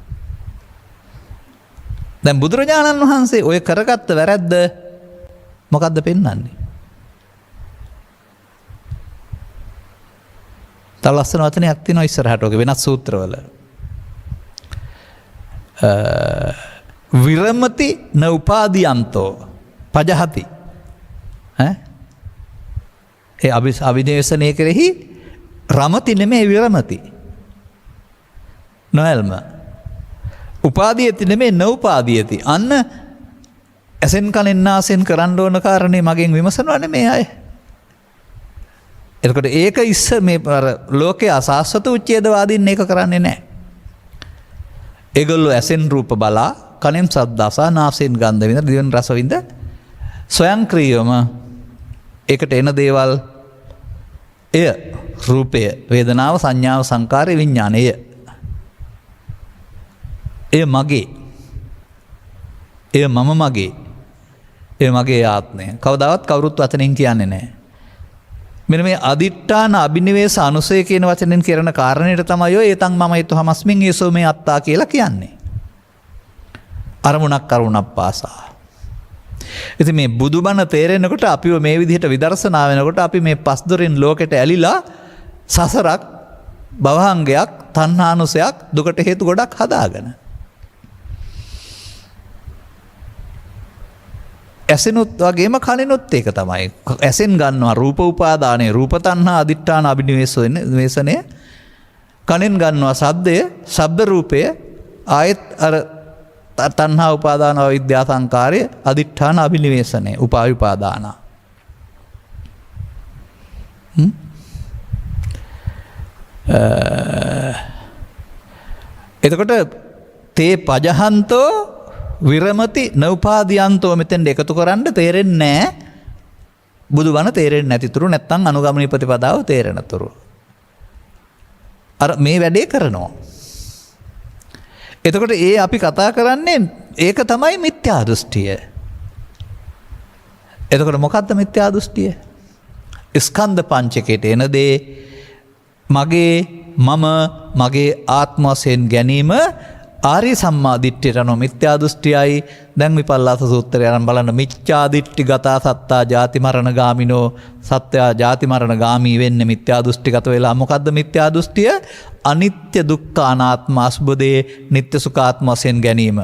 Speaker 2: දැන් බුදුරජාණන් වහන්සේ ඔය කරගත්ත වැරද්ද මොකද්ද පෙන්වන්නේ? තව ලස්සන වචනයක් තියෙනවා ඉස්සරහට ඔගේ වෙනත් සූත්‍රවල. විරමති න උපාදීයන්තෝ පජහති. ඒ අභිනිවේෂණය කෙරෙහි රමති නෙමෙයි විරමති. නොයල්ම. උපාදීයති නෙමෙයි නෝපාදීයති. අන්න ඇසෙන් කනෙන් නාසෙන් කරන්න ඕන කාරණේ මගෙන් විමසනවා නෙමෙයි අය. එතකොට ඒක මේ ලෝකයේ අසාස්වත උච්ඡේදවාදීන් ඒක කරන්නේ නැහැ. ඒගොල්ලෝ ඇසෙන් රූප බලා, කනෙන් ශබ්ද අසා, නාසයෙන් ගන්ධ විඳ, දිවෙන් රස විඳ ස්වයංක්‍රීයවම ඒකට එන දේවල් එය රූපය, වේදනාව, සංඥාව, සංකාරය, විඥානය. එය මගේ. එය මම මගේ. එය මගේ ආත්මය. කවදාවත් කවුරුත් වචනෙන් කියන්නේ නැහැ. මෙන්න මේ අදිඨාන අබිනිවේෂ අනුසය කියන වචනෙන් කරන කාරණේට තමයි ඔය ඒතං මම ඊතහමස්මින් ඒසෝ මේ අත්තා කියලා කියන්නේ. අරමුණක් පාසා. ඉතින් මේ බුදුබණ තේරෙනකොට අපිව මේ විදිහට විදර්ශනා වෙනකොට අපි මේ පස්දොරින් ලෝකෙට ඇලිලා සසරක් භවංගයක් තණ්හානුසයක් දුකට හේතු ගොඩක් හදාගෙන ඇසෙනුත් වගේම කනිනුත් ඒක තමයි. ඇසෙන් ගන්නවා රූප උපාදානය රූප තණ්හා අදිඨාන අභිනිවේෂණය. කනෙන් ගන්නවා ශබ්දය ශබ්ද රූපය ආයෙත් අර තණ්හා උපාදාන අවිද්‍යා සංකාරය අදිඨාන අභිනිවේෂණය උපාදාන. එතකොට තේ පජහන්තෝ විරමති නෞපාදියන්තෝ මෙතෙන්ට එකතු කරන්න තේරෙන්නේ නැහැ. බුදුබණ තේරෙන්නේ නැතිතුරු නැත්තම් අනුගමනීය ප්‍රතිපදාව තේරෙනතුරු. අර මේ වැඩේ කරනවා. එතකොට ඒ අපි කතා කරන්නේ ඒක තමයි මිත්‍යා දෘෂ්ටිය. එතකොට මොකද්ද මිත්‍යා දෘෂ්ටිය? ස්කන්ධ පංචකයට එන දේ මගේ මම මගේ ආත්ම වශයෙන් ගැනීම ආර්ය සම්මා දිට්ඨියට අනුව මිත්‍යා දෘෂ්ටියයි. දැන් විපල්ලාස සූත්‍රය අරන් බලන්න මිච්ඡා දිට්ඨි ගතා සත්තා ජාති මරණ ගාමිනෝ සත්‍යා ජාති මරණ ගාමී වෙන්නේ මිත්‍යා දෘෂ්ටිගත වෙලා. මොකද්ද මිත්‍යා දෘෂ්ටිය? අනිත්‍ය දුක්ඛ අනාත්ම අසුබදේ නිට්ටය සුඛාත්ම වශයෙන් ගැනීම.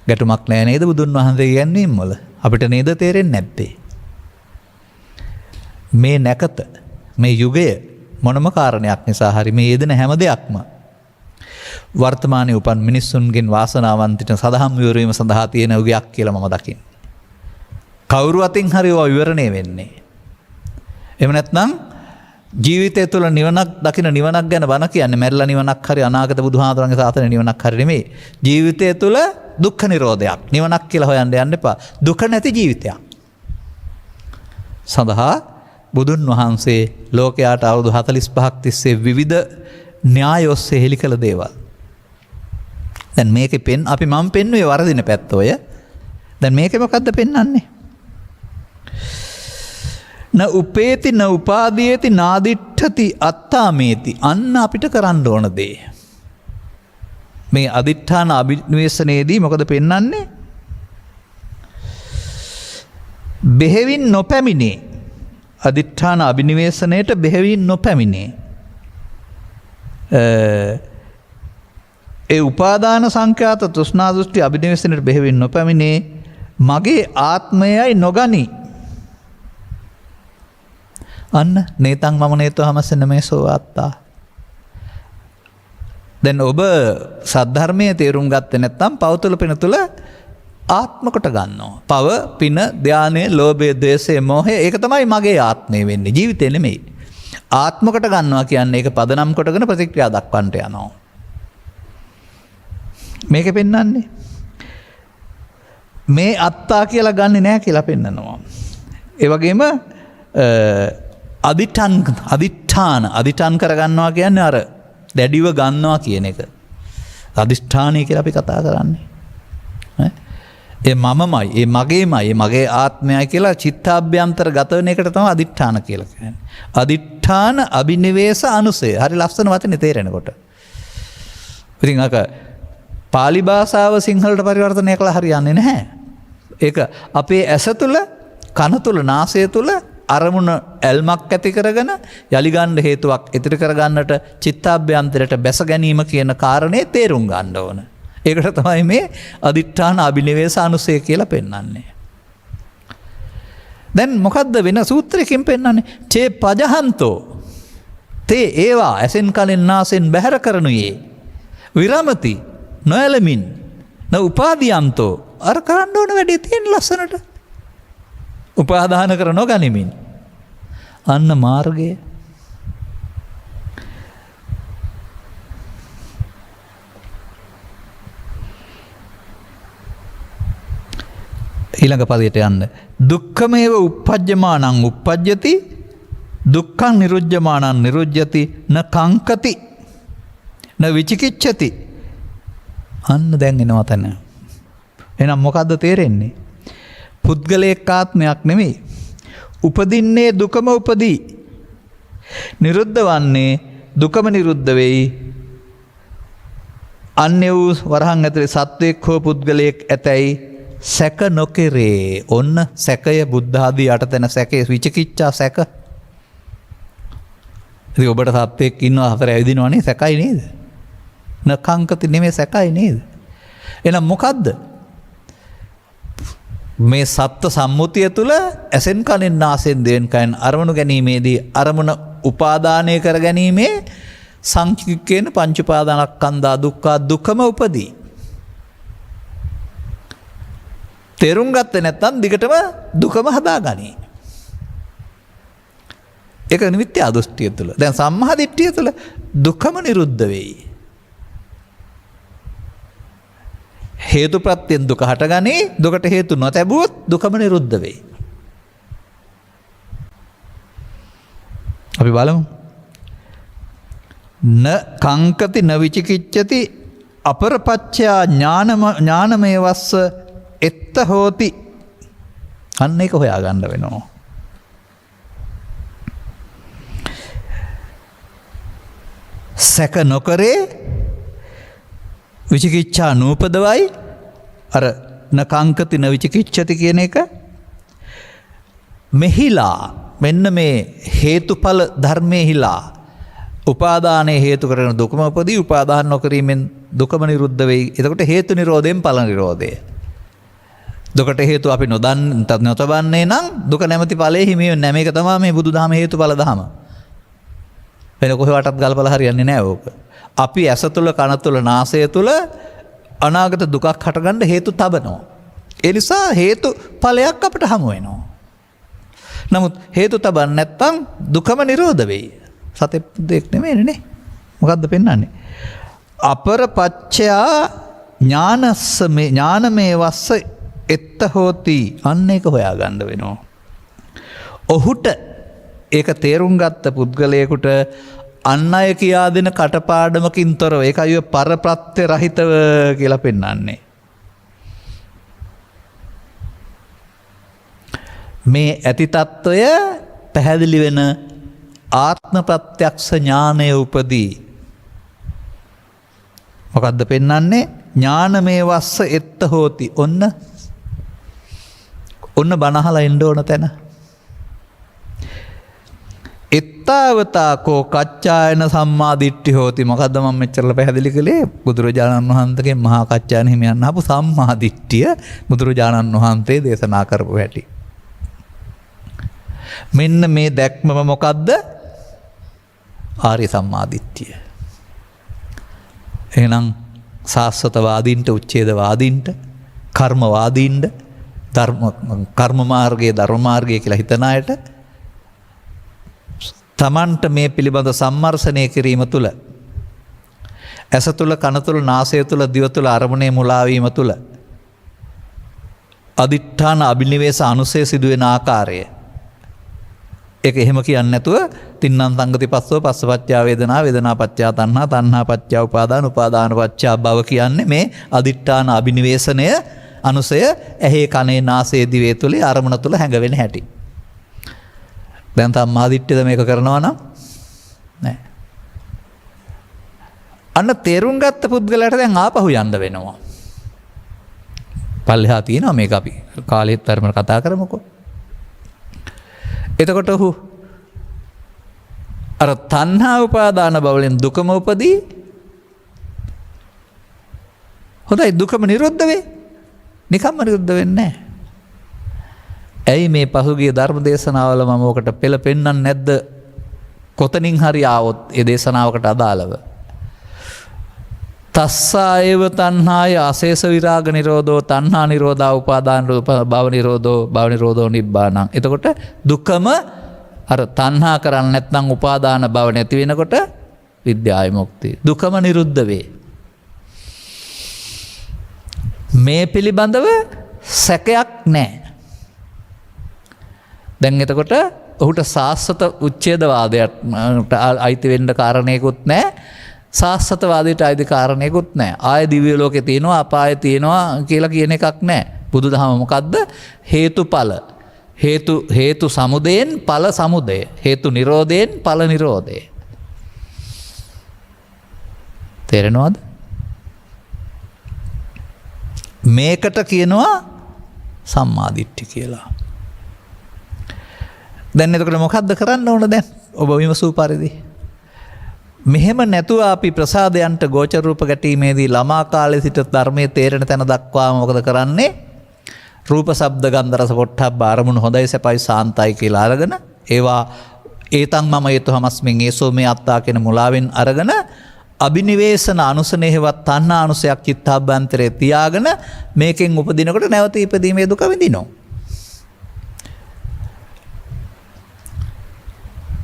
Speaker 2: ගැටුමක් නෑ නේද බුදුන් වහන්සේ කියන්නේම වල? අපිට නේද තේරෙන්නේ නැත්තේ? මේ නැකත මේ යුගය මොනම කාරණයක් නිසා හරි මේ යෙදෙන හැම දෙයක්ම වර්තමානයේ උපන් මිනිස්සුන්ගෙන් වාසනාවන්තට සදහම් විවරීම සඳහා තියෙන උගයක් කියලා මම දකින්නේ. කවුරු අතින් හරි ඒවා විවරණය වෙන්නේ. එහෙම නැත්නම් ජීවිතය තුළ නිවනක් දකින නිවනක් ගැන බණ කියන්නේ මැරිලා නිවනක් හරි අනාගත බුදුහාමුදුරන්ගේ සාසන නිවනක් හරි නෙමෙයි. ජීවිතය තුළ දුක්ඛ නිරෝධයක් නිවනක් කියලා හොයන්න යන්න එපා. දුක නැති ජීවිතයක් සඳහා බුදුන් වහන්සේ ලෝකයාට අවුරුදු 45ක් තිස්සේ විවිධ න්‍යාය ඔස්සේ හෙළි කළ දේවල්. දැන් මේකේ අපි මම පෙන්වුවේ වරදින පැත්ත ඔය. දැන් මේකේ මොකද්ද පෙන්වන්නේ? න උපේති න උපාදීයති නාදිට්ඨති අත්තාමේති. අන්න අපිට කරන්න ඕන දේ. මේ අදිඨාන අභිනිවේෂණයේදී මොකද පෙන්වන්නේ? බෙහෙවින් නොපැමිණේ. අදිඨාන අභිනිවේෂණයට බෙහෙවින් නොපැමිණේ. ඒ උපාදාන සංඛ්‍යාත තෘෂ්ණා දෘෂ්ටි අභිනිවේෂණයට බෙහෙවින් නොපැමිණේ මගේ ආත්මයයි නොගනි. අන්න නේතං මම නේතෝ හමස්සෙන්න මේ සෝවාත්තා. දැන් ඔබ සද්ධර්මයේ තේරුම් ගත්තේ නැත්නම් පව තුළ පින තුළ ආත්ම කොට ගන්නවා. පව පින ධානය ලෝභය ද්වේෂය මෝහය ඒක තමයි මගේ ආත්මය වෙන්නේ. ජීවිතේ නෙමෙයි. ආත්ම කොට ගන්නවා කියන්නේ ඒක පදනම් කොටගෙන ප්‍රතික්‍රියා දක්වන්නට යනවා. මේක පෙන්වන්නේ මේ අත්තා කියලා ගන්නෙ නෑ කියලා පෙන්නනවා. ඒ වගේම අදිඨාන කරගන්නවා කියන්නේ අර දැඩිව ගන්නවා කියන එක. අදිෂ්ඨානය කියලා අපි කතා කරන්නේ. ඒ මමමයි, ඒ මගේමයි, ඒ මගේ ආත්මයයි කියලා චිත්තාභ්‍යන්තර ගත වෙන එකට තමයි අදිඨාන කියලා කියන්නේ. අදිඨාන අභිනිවේෂ අනුසය. හරි ලස්සන වචනේ තේරෙනකොට. ඉතින් අක පාලි භාෂාව සිංහලට පරිවර්තනය කළා හරියන්නේ නැහැ. ඒක අපේ ඇස තුල, කන තුල, නාසය තුල අරමුණ ඇල්මක් ඇති කරගෙන යලි ගන්න හේතුවක් ඉදිරි කර ගන්නට චිත්තාභ්‍යන්තරයට බැස ගැනීම කියන කාරණේ තේරුම් ගන්න ඕන. ඒකට තමයි මේ අදිඨාන අභිනිවේෂ අනුසය කියලා පෙන්වන්නේ. දැන් මොකද්ද වෙන සූත්‍රයකින් පෙන්වන්නේ? චේ පජහන්තෝ තේ ඒවා ඇසෙන් කනෙන් නාසෙන් බැහැර කරනුයේ විරමති නොයලමින් න උපාදීයන්තෝ අර කරන්න ඕන වැඩේ තියෙන ලස්සනට උපාදාන කර නොගනිමින් අන්න මාර්ගය. ඊළඟ පදයට යන්න. දුක්ඛමේව uppajjamaනං uppajjati දුක්ඛං නිරුජ්ජමානං නිරුජ්ජති න කංකති න විචිකිච්ඡති. අන්න දැන් එනවා තැන. එහෙනම් මොකද්ද තේරෙන්නේ? පුද්ගලයක ආත්මයක් නෙමෙයි. උපදින්නේ දුකම උපදී. නිරුද්ධ වන්නේ දුකම නිරුද්ධ වෙයි. අන්‍ය වූ වරහන් ඇතුලේ සත්වයක් හෝ පුද්ගලයෙක් ඇතැයි සැක නොකෙරේ. ඔන්න සැකය බුද්ධාදී යටතැන සැකේ විචිකිච්ඡා සැක. ඉතින් ඔබට සත්වයක් ඉන්නවා හතර ඇවිදිනවනේ සැකයි නේද? නකංකති නෙමෙයි සැකයි නේද? එහෙනම් මොකද්ද? මේ සත්ත්ව සම්මුතිය තුළ ඇසෙන් කනෙන් නාසයෙන් දිවෙන් කයෙන් අරමුණු ගැනීමේදී අරමුණ උපාදානය කර ගැනීමේ සංකීර්ණ පංච උපාදානස්කන්ධා දුක්ඛ දුකම උපදී. තේරුම් ගත්තේ නැත්නම් දිගටම දුකම හදාගනී. ඒක නිමිත්‍ය දෘෂ්ටිය තුළ. දැන් සම්මා දිට්ඨිය තුළ දුකම නිරුද්ධ වෙයි. හේතු ප්‍රත්‍යයෙන් දුක හටගනී. දුකට හේතු නොතැබුවොත් දුකම නිරුද්ධ වෙයි. අපි බලමු. න කංකති න විචිකිච්ඡති අපරපච්චයා ඥානමය වස්ස එත්ත හෝති. අන්න ඒක හොයාගන්න වෙනවා. සැක නොකරේ විචිකිච්ඡා නූපදවයි. අර නකංකති න විචිකිච්ඡති කියන එක මෙහිලා මෙන්න මේ හේතුඵල ධර්මයේ හිලා උපාදානයේ හේතු කරන දුකම උපදී. උපාදාන නොකිරීමෙන් දුකම නිරුද්ධ වෙයි. එතකොට හේතු නිරෝධයෙන් ඵල නිරෝධය. දුකට හේතු අපි නොතබන්නේ නම් දුක නැමැති ඵලයේ හිමි වෙන්නේ නැහැ. මේක තමයි මේ බුදුදහම හේතුඵල දහම. වෙන කොහෙවටත් ගල්පලා හරියන්නේ නැහැ ඕක. අපි ඇස තුල කන තුල නාසය තුල අනාගත දුකක් හටගන්න හේතු තබනවා. ඒ නිසා හේතු ඵලයක් අපිට හමු වෙනවා. නමුත් හේතු තබන්නේ නැත්නම් දුකම නිරෝධ වෙයි. සතේ දෙයක් නෙමෙයිනේ නේ. මොකද්ද පෙන්වන්නේ? අපරපච්චයා ඥානමේ වස්ස එත්ත හෝති. අන්න ඒක හොයාගන්න වෙනවා. ඔහුට ඒක තේරුම් ගත්ත පුද්ගලයෙකුට අන් අය කියා දෙන කටපාඩමකින් තොරව ඒකයි ඔය පරප්‍රත්‍ය රහිතව කියලා පෙන්වන්නේ. මේ ඇති తত্ত্বය පැහැදිලි වෙන ආත්ම ප්‍රත්‍යක්ෂ ඥානය උපදී. මොකද්ද පෙන්වන්නේ? ඥානමේ වස්ස එත්ත හෝති. ඔන්න බණහලා එන්න ඕන තැන. එත්තාවතාකෝ කච්චායන සම්මා දිට්ඨි හෝති. මොකද්ද මම මෙච්චරලා පැහැදිලි කළේ? බුදුරජාණන් වහන්සේගේ මහා කච්චායන හිමියන් ආපු සම්මා දිට්ඨිය බුදුරජාණන් වහන්සේ දේශනා කරපු හැටි. මෙන්න මේ දැක්මම මොකද්ද? ආර්ය සම්මා දිට්ඨිය. එහෙනම් සාස්වතවාදීන්ට, උච්ඡේදවාදීන්ට, කර්මවාදීන්ට, කර්ම මාර්ගයේ ධර්ම මාර්ගය කියලා හිතන අයට තමන්ට මේ පිළිබඳ සම්මර්ෂණය කිරීම තුළ ඇස තුළ, කන තුළ, නාසය තුළ, දිව තුළ අරමුණේ මුලාවීම තුළ අදිඨාන අභිනිවේෂ අනුසය සිදුවෙන ආකාරය ඒක එහෙම කියන්නේ නැතුව තින්නම් සංගති පස්සෝ පස්සපච්චා වේදනා වේදනාපච්චා තණ්හා තණ්හාපච්චා උපාදාන උපාදානපච්චා භව කියන්නේ මේ අදිඨාන අභිනිවේෂණය අනුසය ඇහි කනේ නාසයේ දිවේ තුලේ අරමුණ තුල හැඟවෙන හැටි. දැන් සම්මා දිට්ඨියද මේක කරනවා නම් නෑ. අන්න තේරුම් ගත්ත පුද්ගලයාට දැන් ආපහු යන්න වෙනවා. පල්ලෙහා තියෙනවා මේක අපි කාලෙත් ධර්ම කතා කරමුකෝ. එතකොට ඔහු අර තණ්හා උපාදාන බවලෙන් දුකම උපදී. හොඳයි දුකම නිරුද්ධ වේ. නිකම්ම නිරුද්ධ වෙන්නේ නැහැ. ඇයි මේ පසුගිය ධර්ම දේශනාවල මම ඔකට පෙළ පෙන්වන්නේ නැද්ද? කොතනින් හරි ආවොත් ඒ දේශනාවකට අදාළව. තස්සායව තණ්හාය අශේෂ විරාග නිරෝධෝ තණ්හා නිරෝධා උපාදාන භව නිරෝධෝ නිබ්බානං. එතකොට දුකම අර තණ්හා කරන්නේ නැත්නම් උපාදාන භව නැති වෙනකොට විද්‍යා විමුක්තිය. දුකම නිරුද්ධ වේ. මේ පිළිබඳව සැකයක් නැහැ. දැන් එතකොට ඔහුට සාස්වත උච්ඡේදවාදයට අයිති වෙන්න කාරණේකුත් නැහැ. සාස්වතවාදයට අයිති කාරණේකුත් නැහැ. ආය දිව්‍ය ලෝකේ තියෙනවා අපාය තියෙනවා කියලා කියන එකක් නැහැ. බුදුදහම මොකද්ද? හේතුඵල. හේතු සමුදයෙන් ඵල සමුදය. හේතු නිරෝධයෙන් ඵල නිරෝධය. තේරෙනවද? මේකට කියනවා සම්මාදිට්ඨි කියලා. දැන් එතකොට මොකද්ද කරන්න ඕන දැන්? ඔබ විමසූ පරිදි. මෙහෙම නැතුව අපි ප්‍රසාදයන්ට ගෝචර රූප ගැටීමේදී ළමා කාලේ සිට ධර්මයේ තේරෙන තැන දක්වාම මොකද කරන්නේ? රූප ශබ්ද ගන්ධ රස පොට්ටබ්බ අරමුණු හොඳයි සැපයි සාන්තයි කියලා අරගෙන ඒවා ඒතං මම යතුහමස්මින් ඒසෝ මේ අත්තා කියන මුලාවෙන් අරගෙන අබිනිවේෂණ අනුසනේහවත් තණ්හා අනුසයක් චිත්තාභ්‍යන්තරේ තියාගෙන මේකෙන් උපදිනකොට නැවත ඉපදීමේ දුක විඳිනවා.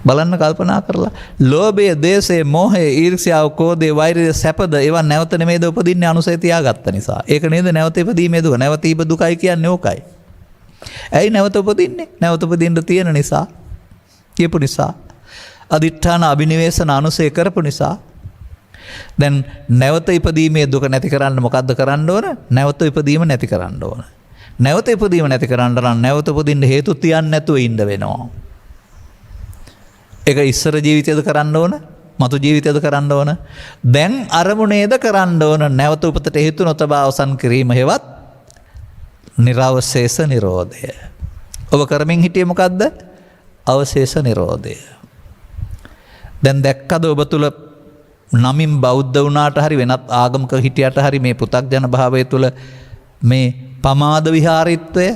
Speaker 2: බලන්න කල්පනා කරලා ලෝභය, දේශය, මෝහය, ඊර්ෂ්‍යාව, ක්‍රෝධය, වෛරය, සැපද ඒවා නැවත නෙමෙයිද උපදින්නේ අනුසය තියාගත්ත නිසා. ඒක නේද නැවත ඉපදීමේ දුක. නැවත ඉප දුකයි කියන්නේ ඕකයි. ඇයි නැවත උපදින්නේ? නැවත උපදින්න තියෙන නිසා. කියපු නිසා. අදිඨාන අබිනිවේෂණ අනුසය කරපු නිසා. දැන් නැවත ඉපදීමේ දුක නැති කරන්න මොකද්ද කරන්න ඕන? නැවත ඉපදීම නැති කරන්න ඕන. නැවත ඉපදීම නැති කරන්න නම් නැවත උපදින්න හේතු තියන්න නැතුව ඉන්න වෙනවා. ඒක ඉස්සර ජීවිතයද කරන්න ඕන? මතු ජීවිතයද කරන්න ඕන? දැන් අරමුණේද කරන්න ඕන? නැවත උපතට හේතු නොතබා අවසන් කිරීම හේවත් නිරවශේෂ නිරෝධය. ඔබ කරමින් හිටියේ මොකද්ද? අවශේෂ නිරෝධය. දැන් දැක්කද ඔබ තුල නමින් බෞද්ධ වුණාට හරි වෙනත් ආගමක හිටියට හරි මේ පෘථග්ජන භාවය තුල මේ පමාද විහාරීත්වය?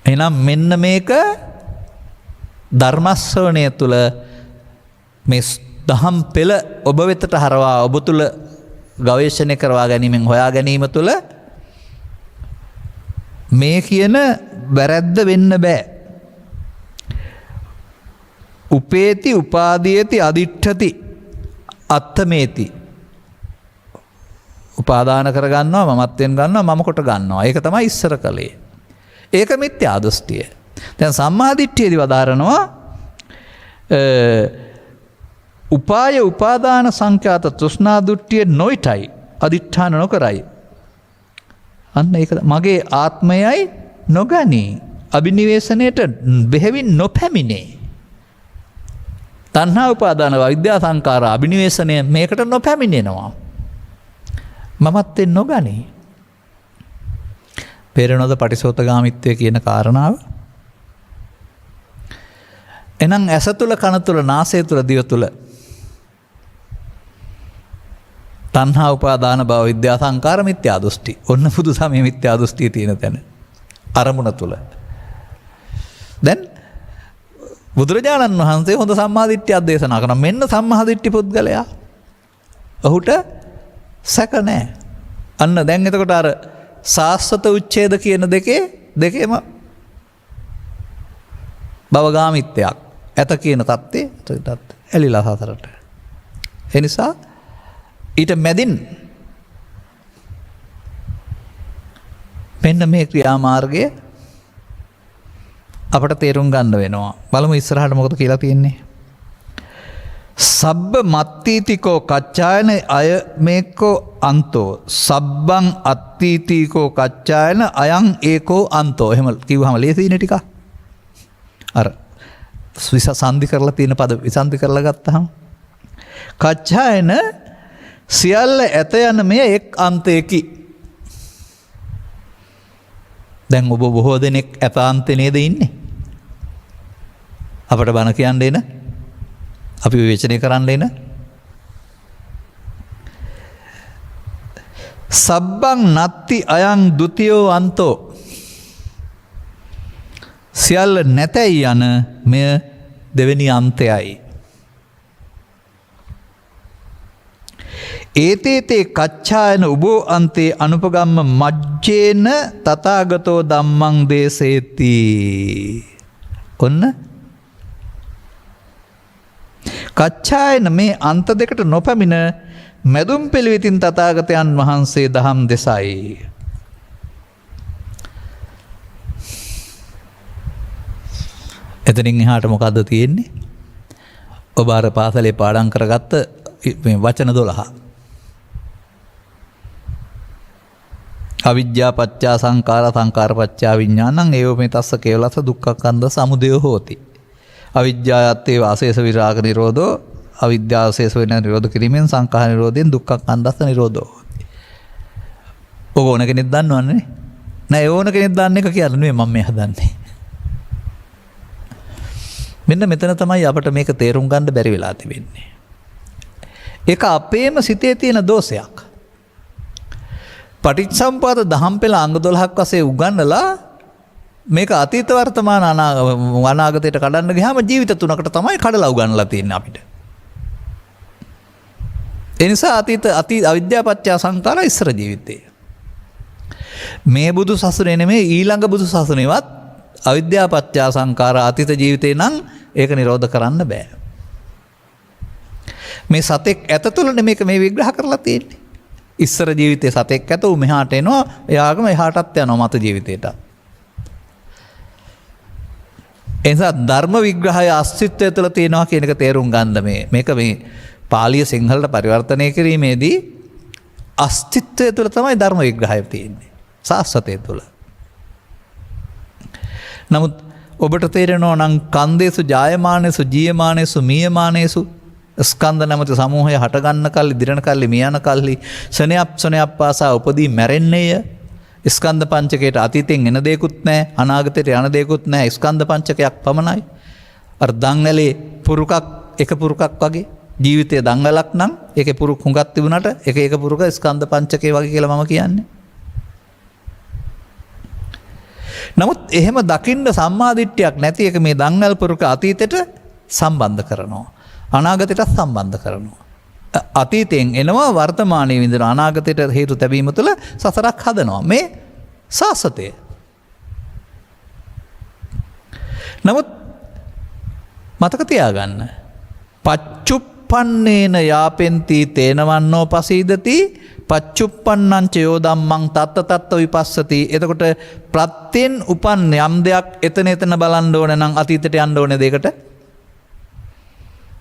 Speaker 2: එහෙනම් මෙන්න මේක ධර්මශ්‍රවණය තුළ මේ දහම් පෙළ ඔබ වෙතට හරවා ඔබ තුළ ගවේෂණය කරවා ගැනීමෙන් හොයා ගැනීම තුළ මේ කියන වැරැද්ද වෙන්න බෑ. උපේති උපාදීයති අදිඨති අත්තමේති. උපාදාන කරගන්නවා, මමත්වෙන් ගන්නවා, මම කොට ගන්නවා. ඒක තමයි ඉස්සර කලේ. ඒක මිත්‍යා දෘෂ්ටිය. දැන් සම්මාදිට්ඨියේදී වදාරනවා උපාය උපාදාන සංඛ්‍යාත තෘෂ්ණා දුට්ඨිය නොයිටයි අදිඨාන නොකරයි. අන්න ඒක මගේ ආත්මයයි නොගනී. අබිනිවේෂණයට බෙහෙවින් නොපැමිණේ. තණ්හා උපාදාන විද්‍යා සංකාර අබිනිවේෂණය මේකට නොපැමිණෙනවා. මමත්වෙන් නොගනී. පෙරනොද පටිසෝතගාමිත්වය කියන කාරණාව. එනම් ඇස තුළ, කන තුළ, නාසය තුළ, දිව තුළ තණ්හා උපාදාන භව විද්‍යා සංකාර මිත්‍යා දෘෂ්ටි. ඔන්න බුදු සමය මිත්‍යා දෘෂ්ටිය තියෙන තැන. අරමුණ තුළ. දැන් බුදුරජාණන් වහන්සේ හොඳ සම්මාදිට්ඨියක් දේශනා කරනවා. මෙන්න සම්මාදිට්ඨි පුද්ගලයා. ඔහුට සැක නැහැ. අන්න දැන් එතකොට අර සාස්වත උච්ඡේද කියන දෙකේම භවගාමිත්වයක්. ඇත කියන தත්ත්වයේ ඇලිලා සසරට. ඒ නිසා ඊට මැදින් මෙන්න මේ ක්‍රියාමාර්ගය අපට තේරුම් ගන්න වෙනවා. බලමු ඉස්සරහට මොකද කියලා තියෙන්නේ. සබ්බ මත්තීතිකෝ කච්චායන අය මේකෝ අන්තෝ සබ්බං අත්තීතිකෝ කච්චායන අයං ඒකෝ අන්තෝ. එහෙම කිව්වහම ලේසියිනේ ටිකක්. අර සන්ධි කරලා තියෙන පද විසන්ධි කරලා ගත්තහම කච්චායන සියල්ල ඇත යන මෙය එක් අන්තයකි. දැන් ඔබ බොහෝ දෙනෙක් ඇත අන්තේ නේද ඉන්නේ? අපට බණ කියන්න එන, අපි විවේචනය කරන්න එන. සබ්බං නත්ති අයං ဒ ුතියෝ අන්තෝ. සියල්ල නැතයි යන මෙය දෙවෙනි අන්තයයි. ඒතේතේ කච්ඡායන උබෝ අන්තේ අනුපගම්ම මජ්ජේන තථාගතෝ ධම්මං දේසේති. ඔන්න කච්ඡායන මේ අන්ත දෙකට නොපැමිණ මැදුම් පිළිවෙතින් තථාගතයන් වහන්සේ දහම් දෙසයි. එතනින් එහාට මොකද්ද තියෙන්නේ? ඔබ අර පාසලේ පාඩම් කරගත්ත මේ වචන 12. අවිජ්ජා පත්‍යා සංඛාර සංඛාර පත්‍යා විඥානං ඒව මේ තස්ස කේවලස දුක්ඛකන්ද සමුදය හෝති. අවිජ්ජායත්තේ වාසේස විරාග නිරෝධෝ අවිද්‍යාවශේෂ වෙන නිරෝධ කිරීමෙන් සංඛාර නිරෝධයෙන් දුක්ඛකන්දස්ස නිරෝධෝ හෝති. ඔක ඕන කෙනෙක් දන්නවන්නේ නෑ ඕන කෙනෙක් දන්න එක කියන්නේ මම මේ හදන්නේ. මෙන්න මෙතන තමයි අපට මේක තේරුම් ගන්න බැරි වෙලා තිබෙන්නේ. ඒක අපේම සිතේ තියෙන දෝෂයක්. පටිච්චසමුප්පාද දහම් පෙළ අංග 12ක් වශයෙන් උගන්වලා මේක අතීත වර්තමාන අනාගතයට කඩන්න ගියාම ජීවිත තුනකට තමයි කඩලා උගන්වලා තියෙන්නේ අපිට. ඒ නිසා අතීත අවිද්‍යාව පත්‍ය සංඛාර ඉස්සර ජීවිතේ. මේ බුදු සසුනේ නෙමෙයි ඊළඟ බුදු සසුනේවත් අවිද්‍යාව පත්‍ය සංඛාර අතීත ජීවිතේ නම් ඒක නිරෝධ කරන්න බෑ. මේ සතෙක් ඇත තුළ මේක මේ විග්‍රහ කරලා තියෙන්නේ. ඉස්සර ජීවිතේ සතෙක් ඇත උ මෙහාට එනවා එයාගම එහාටත් යනවා මත ජීවිතේට. එනිසා ධර්ම විග්‍රහය අස්තිත්වය තුළ තියෙනවා කියන එක තේරුම් ගන්න මේක මේ පාලිය සිංහලට පරිවර්තනය කිරීමේදී අස්තිත්වය තුළ තමයි ධර්ම විග්‍රහය තියෙන්නේ. සාස්වතය තුළ. නමුත් ඔබට තේරෙනවා නම් කන්දේසු ජායමානේසු ජීයමානේසු මීයමානේසු ස්කන්ධ නැමැති සමූහය හටගන්න කල්ලි දිරණ කල්ලි මියන කල්ලි ශනයක් පාසා උපදී මැරෙන්නේය. ස්කන්ධ පංචකයට අතීතෙන් එන දෙයක්වත් නැහැ අනාගතයට යන දෙයක්වත් නැහැ ස්කන්ධ පංචකයක් පමණයි. අර දංගලේ පුරුකක් එක පුරුකක් වගේ ජීවිතයේ දංගලක් නම් ඒකේ පුරුක් හුඟක් තිබුණාට එක පුරුක ස්කන්ධ පංචකේ වගේ කියලා මම කියන්නේ. නමුත් එහෙම දකින්න සම්මාදිට්ඨියක් නැති එක මේ දංගල් පුරුක අතීතයට සම්බන්ධ කරනවා. අනාගතයට සම්බන්ධ කරනවා. අතීතයෙන් එනවා වර්තමානයේ විඳින අනාගතයට හේතු තැබීම තුළ සසරක් හදනවා. මේ සාසතය. නමුත් මතක තියාගන්න. පච්චුප්පන්නේන යාපෙන්ති තේනවන්නෝ පසීදති පච්චුප්පන්නංච යෝ ධම්මං තත්ත තත්ත විපස්සති. එතකොට ප්‍රත්‍යයෙන් උපන් යම් දෙයක් එතන බලන්න ඕන නම් අතීතයට යන්න ඕනේ දෙයකට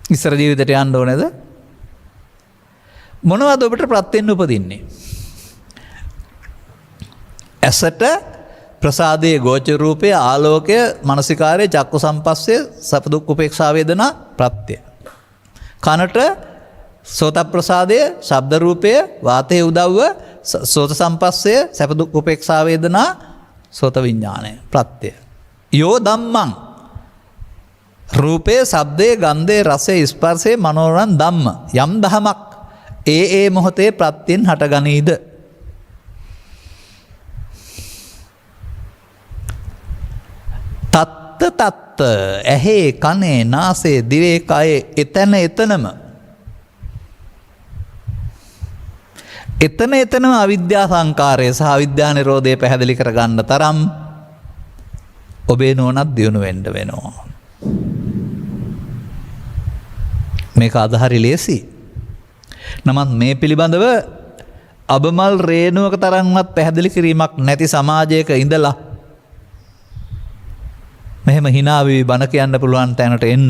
Speaker 2: ඉස්සර ජීවිතයට යන්න ඕනේද? මොනවද ඔබට ප්‍රත්‍යයෙන් උපදින්නේ? ඇසට ප්‍රසාදයේ ගෝචර රූපය ආලෝකය මනසිකාරයේ චක්කු සම්පස්සේ සැප දුක් උපේක්ෂා වේදනා ප්‍රත්‍ය. කනට සෝත ප්‍රසාදය ශබ්ද රූපය වාතයේ උදව්ව සෝත සම්පස්සේ සැප දුක් උපේක්ෂා වේදනා සෝත විඥානය ප්‍රත්‍ය. යෝ ධම්මං රූපේ ශබ්දේ ගන්ධේ රසේ ස්පර්ශේ මනෝරං ධම්ම යම් දහමක් ඒ මොහොතේ ප්‍රත්‍යයෙන් හටගනීද? තත්ත ඇහි කනේ නාසයේ දිවේ කයේ එතනම එතනම අවිද්‍යා සංකාරය සහ අවිද්‍යා නිරෝධය පැහැදිලි කරගන්න තරම් ඔබේ නුවණත් දියුණු වෙන්න වෙනවා. මේක අදහරි ලේසි. නමුත් මේ පිළිබඳව අබමල් රේණුවක තරම්වත් පැහැදිලි කිරීමක් නැති සමාජයක ඉඳලා මෙහෙම hina වෙවි බණ කියන්න පුළුවන් තැනට එන්න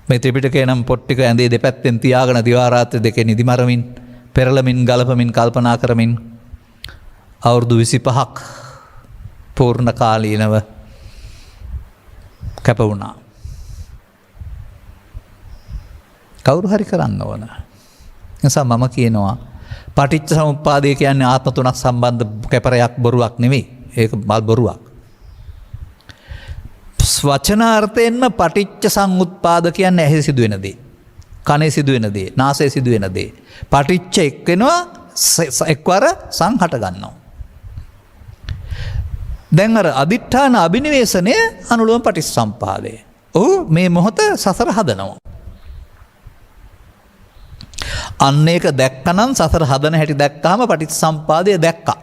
Speaker 2: මේ ත්‍රිපිටකේ නම් පොත් ටික ඇඳේ දෙපැත්තෙන් තියාගෙන දිවා රාත්‍රී දෙකේ නිදිමරමින් පෙරළමින් ගලපමින් කල්පනා කරමින් අවුරුදු 25ක් පූර්ණ කාලීනව කැප වුණා. කවුරු හරි කරන්න ඕන. නිසා මම කියනවා පටිච්ච සමුප්පාදය කියන්නේ ආත්ම තුනක් සම්බන්ධ කැපරයක් බොරුවක් නෙවෙයි. ඒක මල් බොරුවක්. වචනාර්ථයෙන්ම පටිච්ච සමුප්පාද කියන්නේ ඇහි සිදුවෙන දේ. කනේ සිදුවෙන දේ, නාසයේ සිදුවෙන දේ. පටිච්ච එක් වෙනවා එක්වර සංහට ගන්නවා. දැන් අර අදිඨාන අබිනිවේෂණය අනුලෝම පටිච්චසමුපාදය. ඔහු මේ මොහොත සසර හදනවා. අන්න ඒක දැක්කනම් සසර හදන හැටි දැක්කාම පටිච්චසමුපාදය දැක්කා.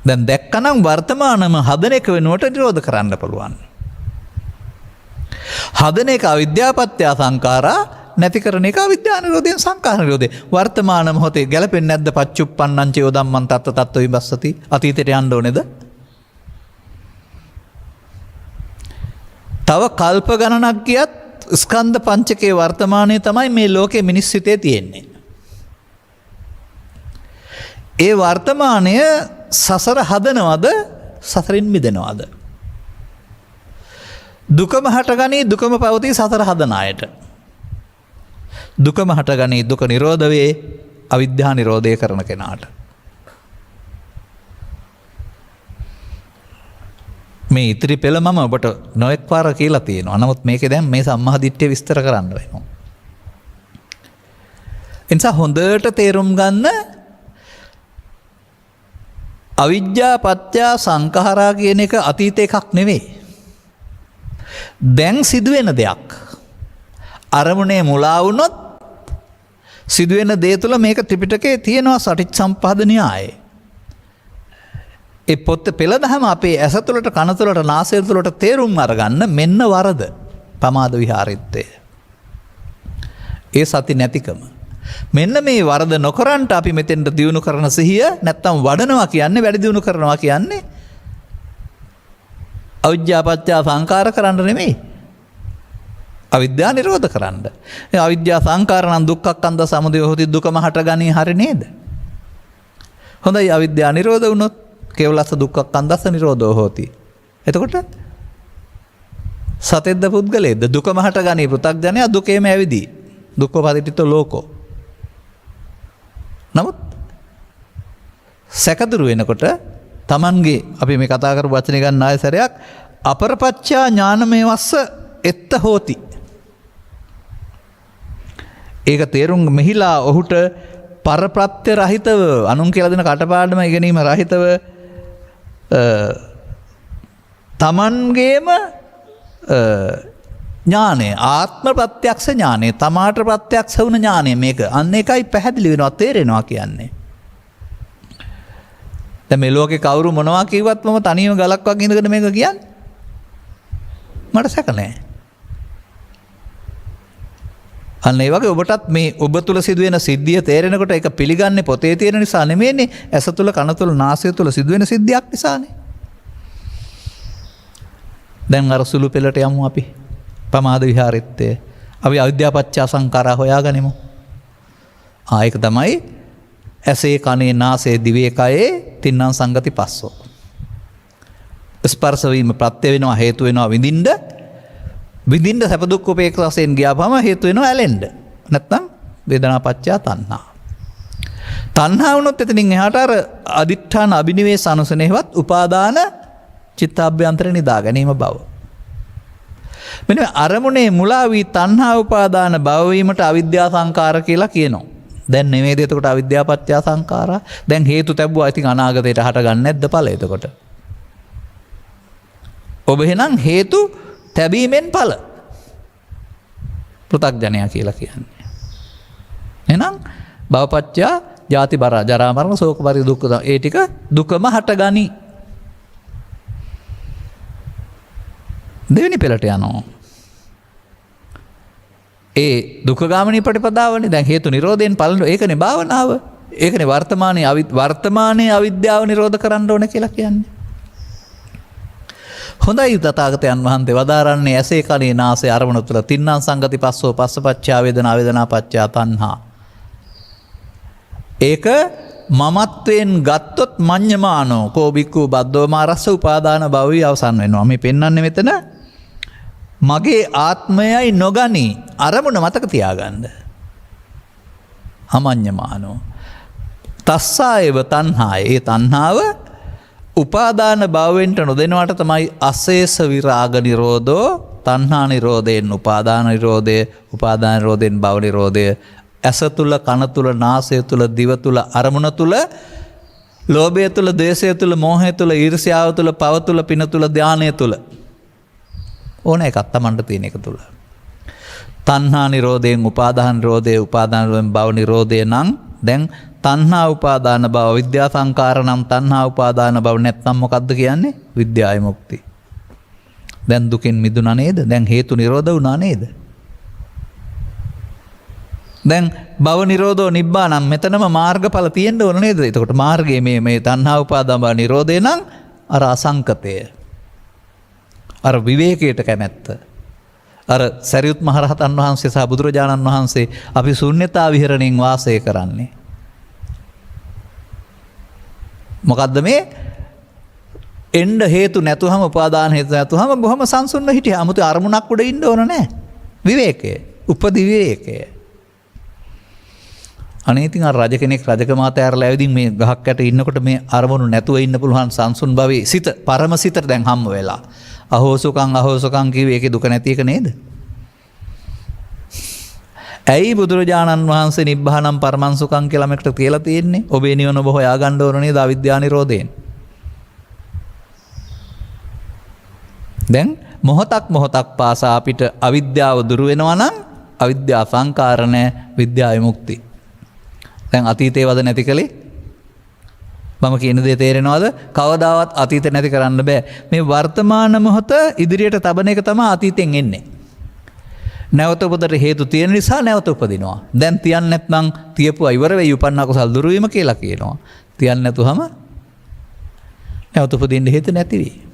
Speaker 2: දැන් දැක්කනම් වර්තමානම හදන එක වෙනුවට නිරෝධ කරන්න පුළුවන්. හදන එක අවිද්‍යාපත්‍ය සංඛාරා නැති කරන එක අවිද්‍යා නිරෝධයෙන් සංඛාර නිරෝධය. වර්තමාන මොහොතේ ගැලපෙන්නේ නැද්ද? පච්චුප්පන්නං ච යෝධම්මං තත්ත තත්ත විපස්සති. අතීතයට යන්න ඕනේද? තව කල්ප ගණනක් ගියත් ස්කන්ධ පංචකයේ වර්තමානයේ තමයි මේ ලෝකයේ මිනිස් හිතේ තියෙන්නේ. ඒ වර්තමානය සසර හදනවද? සසරින් මිදෙනවද? දුකම හටගනී දුකම පවතී සසර හදන අයට. දුකම හටගනී දුක නිරෝධ වේ අවිද්‍යා නිරෝධය කරන කෙනාට. මේ ඉතිරි පෙළ මම ඔබට නොයෙක් පාර කියලා තියෙනවා. නමුත් මේකේ දැන් මේ සම්මා දිට්ඨිය විස්තර කරන්න වෙනවා. එනිසා හොඳට තේරුම් ගන්න අවිද්‍යා පත්‍ය සංඛාරා කියන එක අතීත එකක් නෙවෙයි. දැන් සිදුවෙන දෙයක්. අරමුණේ මුලා වුණොත් සිදුවෙන දේ තුළ මේක ත්‍රිපිටකයේ තියෙනවා සටිච්චසමුප්පාද න්‍යායය. ඒ පොත් පෙළ දහම අපේ ඇස තුළට කන තුළට නාසය තුළට තේරුම් අරගන්න මෙන්න වරද පමාද විහාරිත්තය. ඒ සති නැතිකම. මෙන්න මේ වරද නොකරන්ට අපි මෙතෙන්ට දියුණු කරන සිහිය නැත්තම් වඩනවා කියන්නේ වැඩි දියුණු කරනවා කියන්නේ අවිද්‍යා පත්‍ය සංඛාර කරන්න නෙමෙයි. අවිද්‍යා නිරෝධ කරන්න. අවිද්‍යා සංඛාර නම් දුක්ඛක්ඛන්ධ සමුදය හොති දුකම හටගනී හරි නේද? හොඳයි අවිද්‍යා නිරෝධ වුණොත් කේවලස්ස දුක්ඛක්ඛන්ධස්ස නිරෝධෝ හෝති. එතකොට සතෙද්ද පුද්ගලයේද දුකම හටගනී පෘථග්ජනයා දුකේම ඇවිදී. දුක්ඛ පරිත්‍ිත ලෝකෝ. නමුත් සැකදුරු වෙනකොට තමන්ගේ අපි මේ කතා කරපු වචනේ ගන්න ආයෙ සැරයක් අපරපච්චා ඥානමය වස්ස එත්ත හෝති. ඒක තේරුම් මෙහිලා ඔහුට පරප්‍රත්‍ය රහිතව අනුන් කියලා දෙන කටපාඩම ඉගෙනීම රහිතව තමන්ගේම ඥානය ආත්ම ප්‍රත්‍යක්ෂ ඥානය තමාට ප්‍රත්‍යක්ෂ වුණ ඥානය මේක අන්න එකයි පැහැදිලි වෙනවා තේරෙනවා කියන්නේ. දැන් මේ ලෝකේ කවුරු මොනවා කිව්වත් මම තනියම ගලක් වගේ ඉඳගෙන මේක කියන්නේ මට සැක නැහැ. අන්න ඒ වගේ ඔබටත් මේ ඔබ තුල සිදුවෙන සිද්ධිය තේරෙනකොට ඒක පිළිගන්නේ පොතේ තියෙන නිසා නෙමෙයිනේ ඇස තුල කන තුල නාසය තුල සිදුවෙන සිද්ධියක් නිසානේ. දැන් අර සුළු පෙළට යමු අපි. පමාද විහාරිත්තය. අපි අවිද්‍යා පත්‍ය සංඛාරා හොයාගනිමු. ඒක තමයි ඇසේ කනේ නාසයේ දිවේ කයේ තින්නම් සංගති පස්සෝ. ස්පර්ශ වීම ප්‍රත්‍ය වෙනවා හේතු වෙනවා විඳින්න සැප දුක් උපේක්ෂ වශයෙන් ගියාපම හේතු වෙනවා ඇලෙන්න. නැත්නම් වේදනා පත්‍ය තණ්හා. තණ්හා වුණොත් එතනින් එහාට අර අදිඨාන අබිනිවේෂ අනුසනේවත් උපාදාන චිත්තාභ්‍යන්තර නිදා ගැනීම බව. මෙන්න අරමුණේ මුලා වී තණ්හා උපාදාන භව වීමට අවිද්‍යා සංකාර කියලා කියනවා. දැන් නෙමෙයිද එතකොට අවිද්‍යා පත්‍ය සංඛාරා. දැන් හේතු තැබුවා ඉතින් අනාගතයට හට ගන්න නැද්ද ඵල එතකොට? ඔබ එහෙනම් හේතු තැබීමෙන් ඵල. පෘථග්ජනයා කියලා කියන්නේ. එහෙනම් භවපත්‍ය ජාති බර ජරා මරණ ශෝක පරිදු දුක්ඛ ඒ ටික දුකම හටගනි. දෙවෙනි පෙළට යනවා. ඒ දුක්ඛගාමිනී ප්‍රතිපදාවනේ දැන් හේතු නිරෝධයෙන් ඵල ඒකනේ භාවනාව. ඒකනේ වර්තමානයේ අවිද්‍යාව නිරෝධ කරන්න ඕන කියලා කියන්නේ. හොඳයි තථාගතයන් වහන්සේ වදාරන්නේ ඇසේ කනේ නාසයේ අරමුණු තුළ තින්නම් සංගති පස්සෝ පස්සපච්චා වේදනා වේදනා පච්චා තණ්හා. ඒක මමත්වයෙන් ගත්තොත් මඤ්ඤමානෝ කෝ බික්ඛු බද්දෝ මාරස්ස උපාදාන භවී අවසන් වෙනවා. මේ පෙන්වන්නේ මෙතන මගේ ආත්මයයි නොගනි අරමුණ මතක තියාගන්න. අමඤ්ඤමානෝ තස්සායව තණ්හාය. ඒ තණ්හාව උපාදාන භවයෙන්ට නොදෙනවට තමයි අශේෂ විරාග නිරෝධෝ තණ්හා නිරෝධයෙන් උපාදාන නිරෝධය උපාදාන නිරෝධයෙන් භව නිරෝධය ඇස තුල කන තුල නාසය තුල දිව තුල අරමුණ තුල ලෝභය තුල ද්වේෂය තුල මෝහය තුල ඊර්ෂ්‍යාව තුල පව තුල පින තුල ධානය තුල ඕන එකක් Tamanට තියෙන එක තුල තණ්හා නිරෝධයෙන් උපාදාන නිරෝධය උපාදාන නිරෝධයෙන් භව නිරෝධය නම් දැන් තණ්හා උපාදාන භව විද්‍යා සංකාර නම් තණ්හා උපාදාන භව නැත්නම් මොකද්ද කියන්නේ විද්‍යා විමුක්ති. දැන් දුකෙන් මිදුණා නේද? දැන් හේතු නිරෝධ වුණා නේද? දැන් භව නිරෝධෝ නිබ්බානම් මෙතනම මාර්ගඵල තියෙන්න ඕන නේද? එතකොට මාර්ගයේ මේ තණ්හා උපාදාන භව නිරෝධය නම් අර අසංකතය අර විවේකයට කැමැත්ත අර සරියුත් මහරහතන් වහන්සේ සහ බුදුරජාණන් වහන්සේ අපි ශුන්‍යතා විහරණයෙන් වාසය කරන්නේ. මොකද්ද මේ එන්න හේතු නැතුවම උපාදාන හේතු නැතුවම බොහොම සංසුන්ව හිටියා. 아무තු අරමුණක් උඩ ඉන්න ඕන නැහැ. විවේකය. උපදි විවේකය. අනේතින් රජ කෙනෙක් රජකමාත ඇරලා ඇවිදින් මේ ගහක් යට ඉන්නකොට මේ අරමුණු නැතුව ඉන්න පුළුවන් සංසුන් භවයේ සිත පරම සිතට දැන් හම්බ වෙලා අහෝසුකං කිව්වේ ඒකේ දුක නැති එක නේද? ඇයි බුදුරජාණන් වහන්සේ නිබ්බානම් පරමංසුකං කියලා මේකට කියලා තියෙන්නේ? ඔබේ නිවන ඔබ හොයා ගන්න ඕන නේද අවිද්‍යා නිරෝධයෙන්? දැන් මොහොතක් පාසා අපිට අවිද්‍යාව දුරු වෙනවා නම් අවිද්‍යා සංකාර නැහැ විද්‍යා විමුක්ති. දැන් අතීතේ වද නැති කලේ මම කියන දේ තේරෙනවද? කවදාවත් අතීත නැති කරන්න බෑ. මේ වර්තමාන මොහොත ඉදිරියට තබන එක තමයි අතීතෙන් එන්නේ. නැවත උපදට හේතු තියෙන නිසා නැවත උපදිනවා. දැන් තියන්නේ නැත්නම් තියපුවා ඉවර වෙයි උපන්න කුසල් දුරු වීම කියලා කියනවා. තියන්නේ නැතුවම නැවත උපදින්න හේතු නැති වෙයි.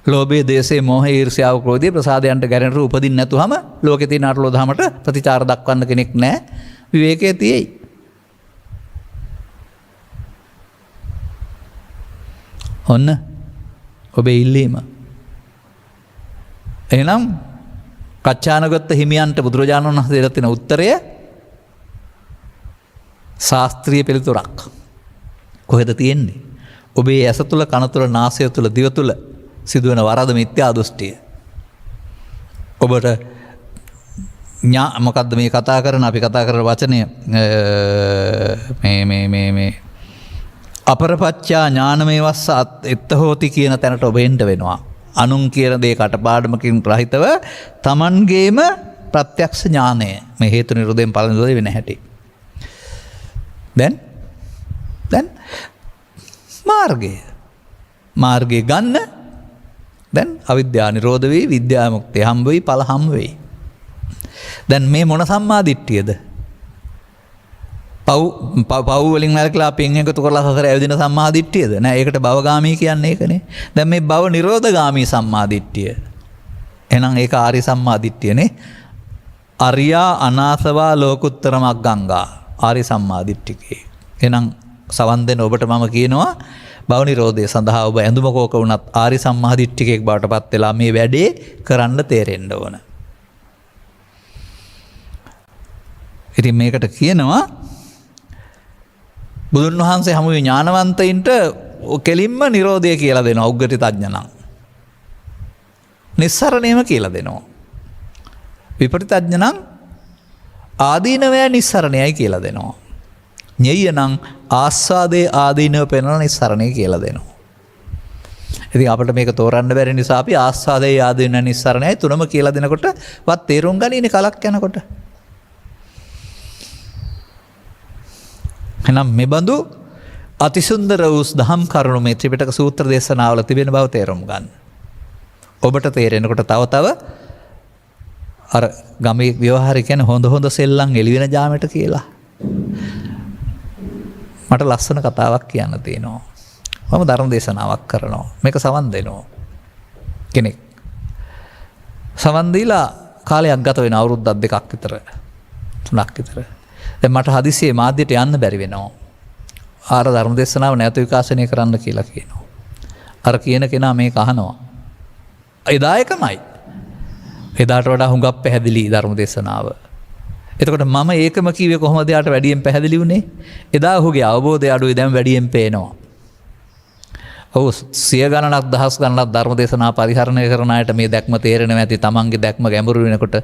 Speaker 2: ලෝභය, දේශය, මෝහය, ඊර්ෂ්‍යාව, ක්‍රෝධය, ප්‍රසාදයන්ට ගැරෙන උපදින්න නැතුවම ලෝකේ තියෙන අටලෝ දහමට ප්‍රතිචාර දක්වන්න කෙනෙක් නැහැ. විවේකයේ තියෙයි. ඔන්න ඔබේ ඉල්ලීම. එහෙනම් කච්චානගත හිමියන්ට බුදුරජාණන් වහන්සේ දෙලා තියෙන උත්තරය ශාස්ත්‍රීය පිළිතුරක්. කොහෙද තියෙන්නේ? ඔබේ ඇස තුල, කන තුල, නාසය තුල, දිව තුල සිදුවන වරද මිත්‍යා දෘෂ්ටිය. ඔබට මොකද්ද මේ කතා කරන අපි කතා කරන වචනය මේ අපරපච්චා ඥානමේ වස්ස එත්ත හෝති කියන තැනට ඔබ එන්න වෙනවා. අනුන් කියන දේ කටපාඩමකින් රහිතව තමන්ගේම ප්‍රත්‍යක්ෂ ඥානය මේ හේතු නිරෝධයෙන් ඵල නිරෝධය වෙන හැටි. දැන් මාර්ගය ගන්න දැන් අවිද්‍යා නිරෝධ වෙයි, විද්‍යා මුක්තිය හම්බ වෙයි, ඵල හම්බ වෙයි. දැන් මේ මොන සම්මාදිට්ඨියද? පව් වලින් වැළකලා පින් එකතු කරලා සසර ඇවිදින සම්මාදිට්ඨියද? නෑ, ඒකට භවගාමී කියන්නේ ඒකනේ. දැන් මේ භව නිරෝධගාමී සම්මාදිට්ඨිය. එහෙනම් ඒක ආර්ය සම්මාදිට්ඨියනේ. අරියා අනාසවා ලෝකුත්තර මග්ගංගා ආර්ය සම්මාදිට්ඨිකේ. එහෙනම් සවන් දෙන ඔබට මම කියනවා භව නිරෝධය සඳහා ඔබ ඇඳුම කෝක වුණත් ආර්ය සම්මාදිට්ඨිකෙක් බවට පත් වෙලා මේ වැඩේ කරන්න තේරෙන්න ඕන. ඉතින් මේකට කියනවා බුදුන් වහන්සේ හමුවේ ඥානවන්තයින්ට කෙලින්ම නිරෝධය කියලා දෙනවා. උග්ගටි තඥනම් නිස්සරණයම කියලා දෙනවා. විපරිතඥනම් ආදීනවය නිස්සරණයයි කියලා දෙනවා. ඤෙය්‍ය නම් ආස්වාදේ ආදීනව පෙන්වන නිස්සරණය කියලා දෙනවා. ඉතින් අපිට මේක තෝරන්න බැරි නිසා අපි ආස්වාදේ ආදීනව නිස්සරණයයි තුනම කියලා දෙනකොට වත් තේරුම් ගන්නේ කලක් යනකොට. එනම් මෙබඳු අතිසුන්දර වූ දහම් කරුණු මේ ත්‍රිපිටක සූත්‍ර දේශනාවල තිබෙන බව තේරුම් ගන්න. ඔබට තේරෙනකොට තව අර ගමේ ව්‍යවහාරය කියන්නේ හොඳ සෙල්ලම් එළිවෙන ජාමයට කියලා. මට ලස්සන කතාවක් කියන්න තියෙනවා. මම ධර්ම දේශනාවක් කරනවා. මේක සවන් දෙනවා. කෙනෙක්. සවන් දීලා කාලයක් ගත වෙන අවුරුද්දක් 2ක් විතර 3ක් විතර. දැන් මට හදිසියේ මාධ්‍යයට යන්න බැරි වෙනවා. ආර ධර්ම දේශනාව නැවත විකාශනය කරන්න කියලා කියනවා. අර කියන කෙනා මේක අහනවා. එදා එකමයි. එදාට වඩා හුඟක් පැහැදිලි ධර්ම දේශනාව. එතකොට මම ඒකම කිව්වේ කොහොමද යාට වැඩියෙන් පැහැදිලි වුණේ? එදා ඔහුගේ අවබෝධය අඩුයි, දැන් වැඩියෙන් පේනවා. ඔව්, සිය ගණනක් දහස් ගණනක් ධර්ම දේශනා පරිහරණය කරන අයට මේ දැක්ම තේරෙනවා ඇති. තමන්ගේ දැක්ම ගැඹුරු වෙනකොට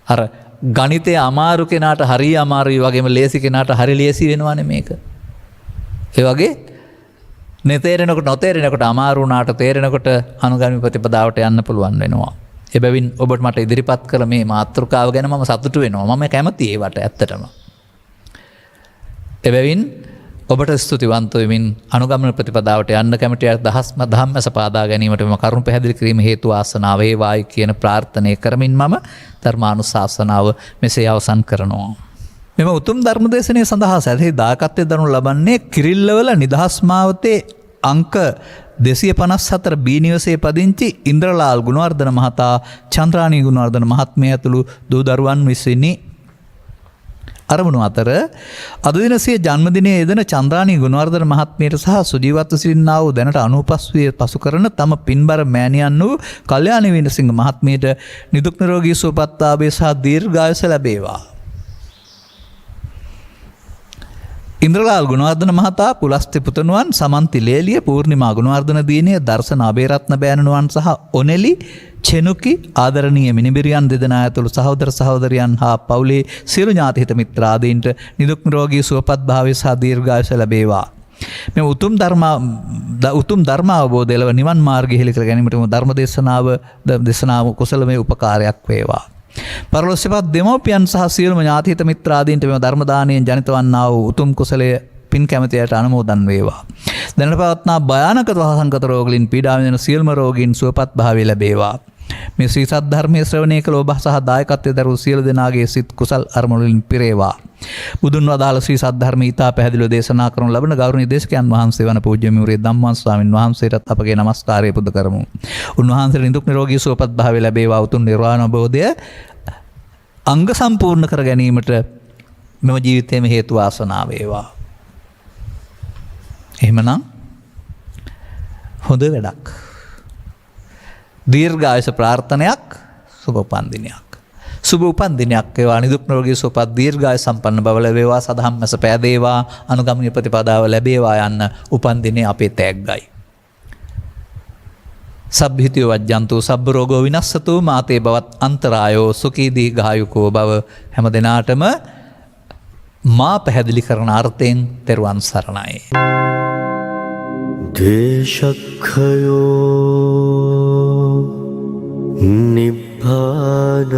Speaker 2: අර ගණිතය අමාරු කෙනාට හරි අමාරුයි වගේම ලේසි කෙනාට හරි ලේසි වෙනවානේ මේක. ඒ වගේ නොතේරෙනකොට අමාරු වුණාට තේරෙනකොට අනුගාමී ප්‍රතිපදාවට යන්න පුළුවන් වෙනවා. එබැවින් ඔබට මට ඉදිරිපත් කළ මේ මාතෘකාව ගැන මම සතුටු වෙනවා. මම කැමතියි ඒවට ඇත්තටම. එබැවින් ඔබට ස්තුතිවන්ත වෙමින් අනුගමන ප්‍රතිපදාවට යන්න කැමති අය ධම්මස පාදා ගැනීමට මම කරුණ පැහැදිලි කිරීම හේතු ආසනාව වේවායි කියන ප්‍රාර්ථනාව කරමින් මම ධර්මානුශාසනාව මෙසේ අවසන් කරනවා. මෙම උතුම් ධර්මදේශනය සඳහා සැදෙහි දායකත්වයෙන් දරනු ලබන්නේ කිරිල්ලවල නිදහස් මාවතේ අංක 254 බී නිවසේ පදිංචි ඉන්ද්‍රලාල් ගුණවර්ධන මහතා, චන්ද්‍රානී ගුණවර්ධන මහත්මිය ඇතුළු දූ දරුවන් විසිනි. අරමුණු අතර අද දින සිය ජන්මදිනයේ යෙදෙන චන්ද්‍රානී ගුණවර්ධන මහත්මියට සහ සුජීවත්ව සිටිනා වූ දැනට 95 විය පසු කරන තම පින්බර මෑණියන් වූ කල්යාණි විනසිංහ මහත්මියට නිදුක් නිරෝගී සුවපත් ආභය සහ දීර්ඝායුෂ ලැබේවා. ඉන්ද්‍රලාල් ගුණවර්ධන මහතා පුලස්ති පුතණුවන් සමන්ති ලේලිය පූර්ණිමා ගුණවර්ධන දිනේ දර්ශන අබේරත්න බෑණනුවන් සහ ඔනෙලි චෙනුකි ආදරණීය මිනිබිරියන් දෙදෙනා ඇතුළු සහෝදර සහෝදරියන් හා පවුලේ සියලු ඥාති හිත මිත්‍රාදීන්ට නිදුක් නිරෝගී සුවපත් භාවය සහ දීර්ඝායුෂ ලැබේවා. මේ උතුම් ධර්ම අවබෝධය ලැබ නිවන් මාර්ගය හෙළි කර ගැනීමට ධර්ම දේශනාව කුසලමය උපකාරයක් වේවා. පරලොස්සපත් දෙමෝපියන් සහ සියලුම ඥාතිහිත මිත්‍රාදීන්ට මෙම ධර්ම දානයෙන් ජනිත වන්නා වූ උතුම් කුසලය පින් කැමැතියට අනුමෝදන් වේවා. දැනට පවත්නා භයානක වසංගත රෝග වලින් පීඩා විඳින සියලුම රෝගීන් සුවපත් භාවය ලැබේවා. මේ ශ්‍රී සද්ධර්මයේ ශ්‍රවණය කළ ඔබ සහ දායකත්වයේ දරූ සියලු දෙනාගේ සිත් කුසල් අරමුණු වලින් පිරේවා. බුදුන් වදාළ ශ්‍රී සද්ධර්මයේ ඊතා පැහැදිලිව දේශනා කරන ලබන ගෞරවනීය දේශකයන් වහන්සේ වන පූජ්‍ය මියුරේ ධම්මවංශ ස්වාමින් වහන්සේටත් අපගේ නමස්කාරය පුද කරමු. උන්වහන්සේට නිදුක් නිරෝගී සුවපත් භාවය ලැබේවා. උතුම් නිර්වාණ අවබෝධය අංග සම්පූර්ණ කර ගැනීමට මෙම ජීවිතයේම හේතු වාසනා වේවා. එහෙමනම් හොඳ වැඩක්. දීර්ඝායුෂ ප්‍රාර්ථනයක් සුබ උපන්දිනයක්. සුබ උපන්දිනයක් වේවා. නිදුක් නිරෝගී සුවපත් දීර්ඝායුෂ සම්පන්න බව ලැබේවා. සදහම් මැස පෑදේවා. අනුගමනීය ප්‍රතිපදාව ලැබේවා යන්න උපන්දිනේ අපේ තෑග්ගයි. සබ්හිතියෝ වජ්ජන්තු සබ්බ රෝගෝ විනස්සතු මාතේ බවත් අන්තරායෝ සුඛී දීඝායුකෝ බව හැම දිනාටම මා පැහැදිලි කරන අර්ථයෙන් තෙරුවන් සරණයි.
Speaker 3: දේශක්ඛයෝ නිබ්බානං